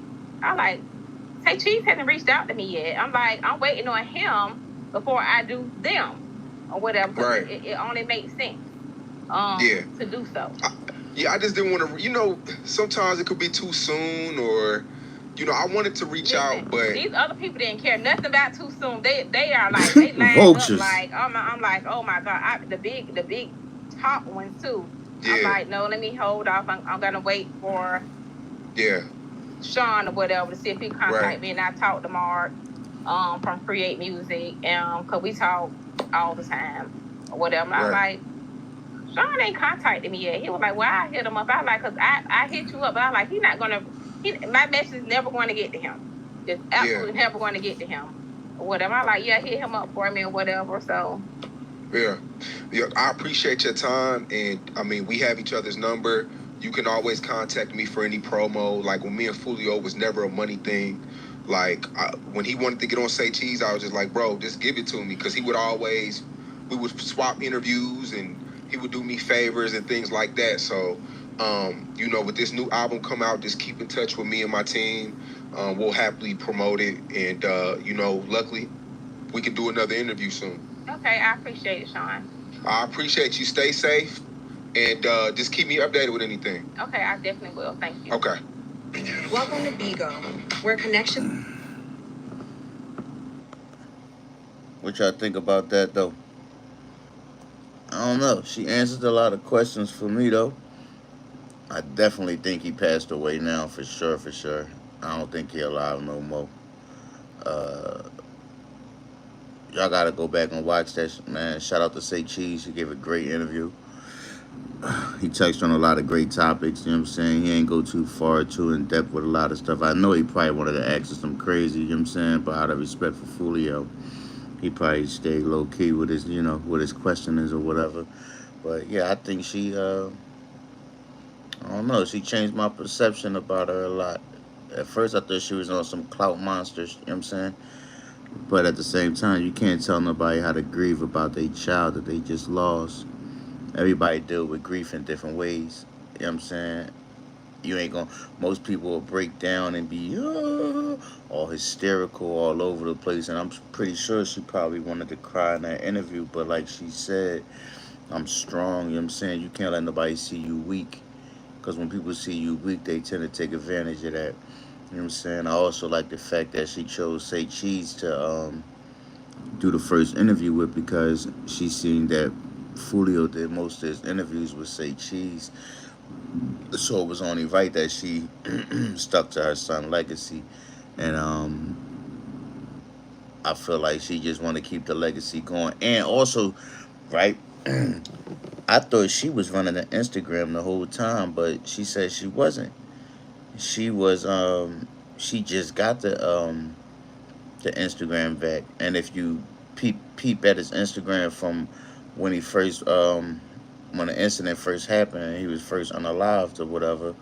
Say Cheese hasn't reached out to me yet. I'm waiting on him before I do them or whatever. Right. It only makes sense to do so. I just didn't want to, sometimes it could be too soon or, I wanted to reach out, but these other people didn't care nothing about too soon. They are like, they lined up like, I'm like, oh my God, the big top ones too. Yeah. I'm like, no, let me hold off. I'm going to wait for Sean or whatever to see if he contact me, and I talk to Mark from Create Music, cause we talk all the time or whatever. I was Right. like, Sean ain't contacted me yet. He was like, well, I hit him up. I like, cause I hit you up. But I like, my message is never going to get to him. It's absolutely never going to get to him or whatever. I like, yeah, hit him up for me or whatever. So Yeah. Yeah, I appreciate your time, and I mean, we have each other's number. You can always contact me for any promo. Like when me and Foolio was never a money thing. Like when he wanted to get on Say Cheese, I was just like, bro, just give it to me, because we would swap interviews, and he would do me favors and things like that. So, with this new album come out, just keep in touch with me and my team. We'll happily promote it, and luckily, we can do another interview soon. okay, I appreciate it, Sean. I appreciate you. Stay safe, and just keep me updated with anything. Okay, I definitely will. Thank you. Okay. Welcome to Bigo, where connection. What y'all think about that though? I don't know. She answered a lot of questions for me though. I definitely think he passed away now, for sure, for sure. I don't think he alive no more. Uh, y'all gotta go back and watch that, man. Shout out to Say Cheese. He gave a great interview. He touched on a lot of great topics, you know what I'm saying? He ain't go too far, too in depth with a lot of stuff. I know he probably wanted to ask us some crazy, you know what I'm saying? But out of respect for Foolio, he probably stayed low key with his, with his questionings or whatever. But yeah, I think I don't know, she changed my perception about her a lot. At first, I thought she was on some clout monsters, you know what I'm saying? But at the same time, you can't tell nobody how to grieve about their child that they just lost. Everybody deal with grief in different ways. You know what I'm saying? You ain't gonna. Most people will break down and be all hysterical all over the place, and I'm pretty sure she probably wanted to cry in that interview. But like she said, I'm strong. You know what I'm saying? You can't let nobody see you weak, because when people see you weak, they tend to take advantage of that. You know what I'm saying? I also like the fact that she chose Say Cheese to do the first interview with, because she seen that Julio did most of his interviews with Say Cheese. So it was only right that she stuck to her son legacy. And I feel like she just want to keep the legacy going. And also, right, I thought she was running the Instagram the whole time, but she said she wasn't. She was she just got the Instagram back. And if you peep at his Instagram from when he first when the incident first happened and he was first unalived or whatever,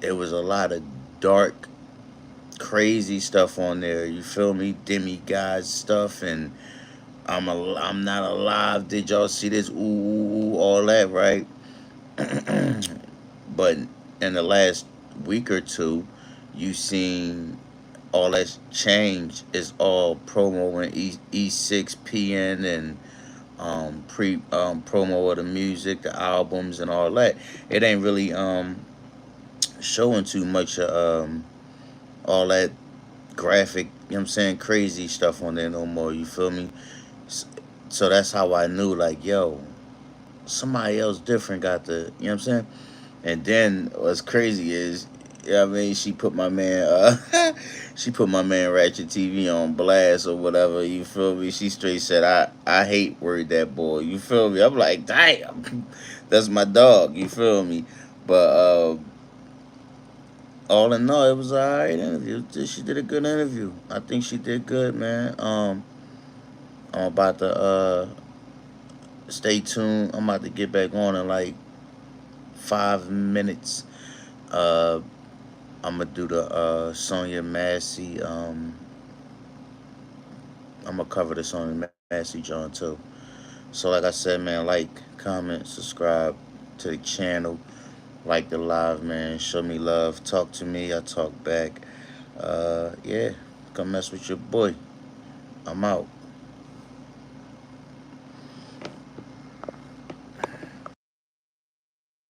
it was a lot of dark, crazy stuff on there. You feel me? Demigod stuff, and I'm not alive. Did y'all see this? Ooh, all that, right? But in the last week or two, you seen all that change. Is all promo and E6 PN and pre promo of the music, the albums, and all that. It ain't really showing too much all that graphic, you know what I'm saying, crazy stuff on there no more. You feel me? So that's how I knew, like, yo, somebody else different got the, you know what I'm saying? And then what's crazy is, yeah, I mean, she put my man, she put my man Ratchet TV on blast or whatever. You feel me? She straight said, I hate Word That Boy. You feel me? I'm like, damn, that's my dog. You feel me? But all in all, it was an alright interview. She did a good interview. I think she did good, man. I'm about to stay tuned. I'm about to get back on in like 5 minutes. Uh, I'm gonna do the Sonya Massey. I'm gonna cover the Sonya Massey John too. So like I said, man, like, comment, subscribe to the channel, like the live, man. Show me love, talk to me, I talk back. Yeah, come mess with your boy. I'm out.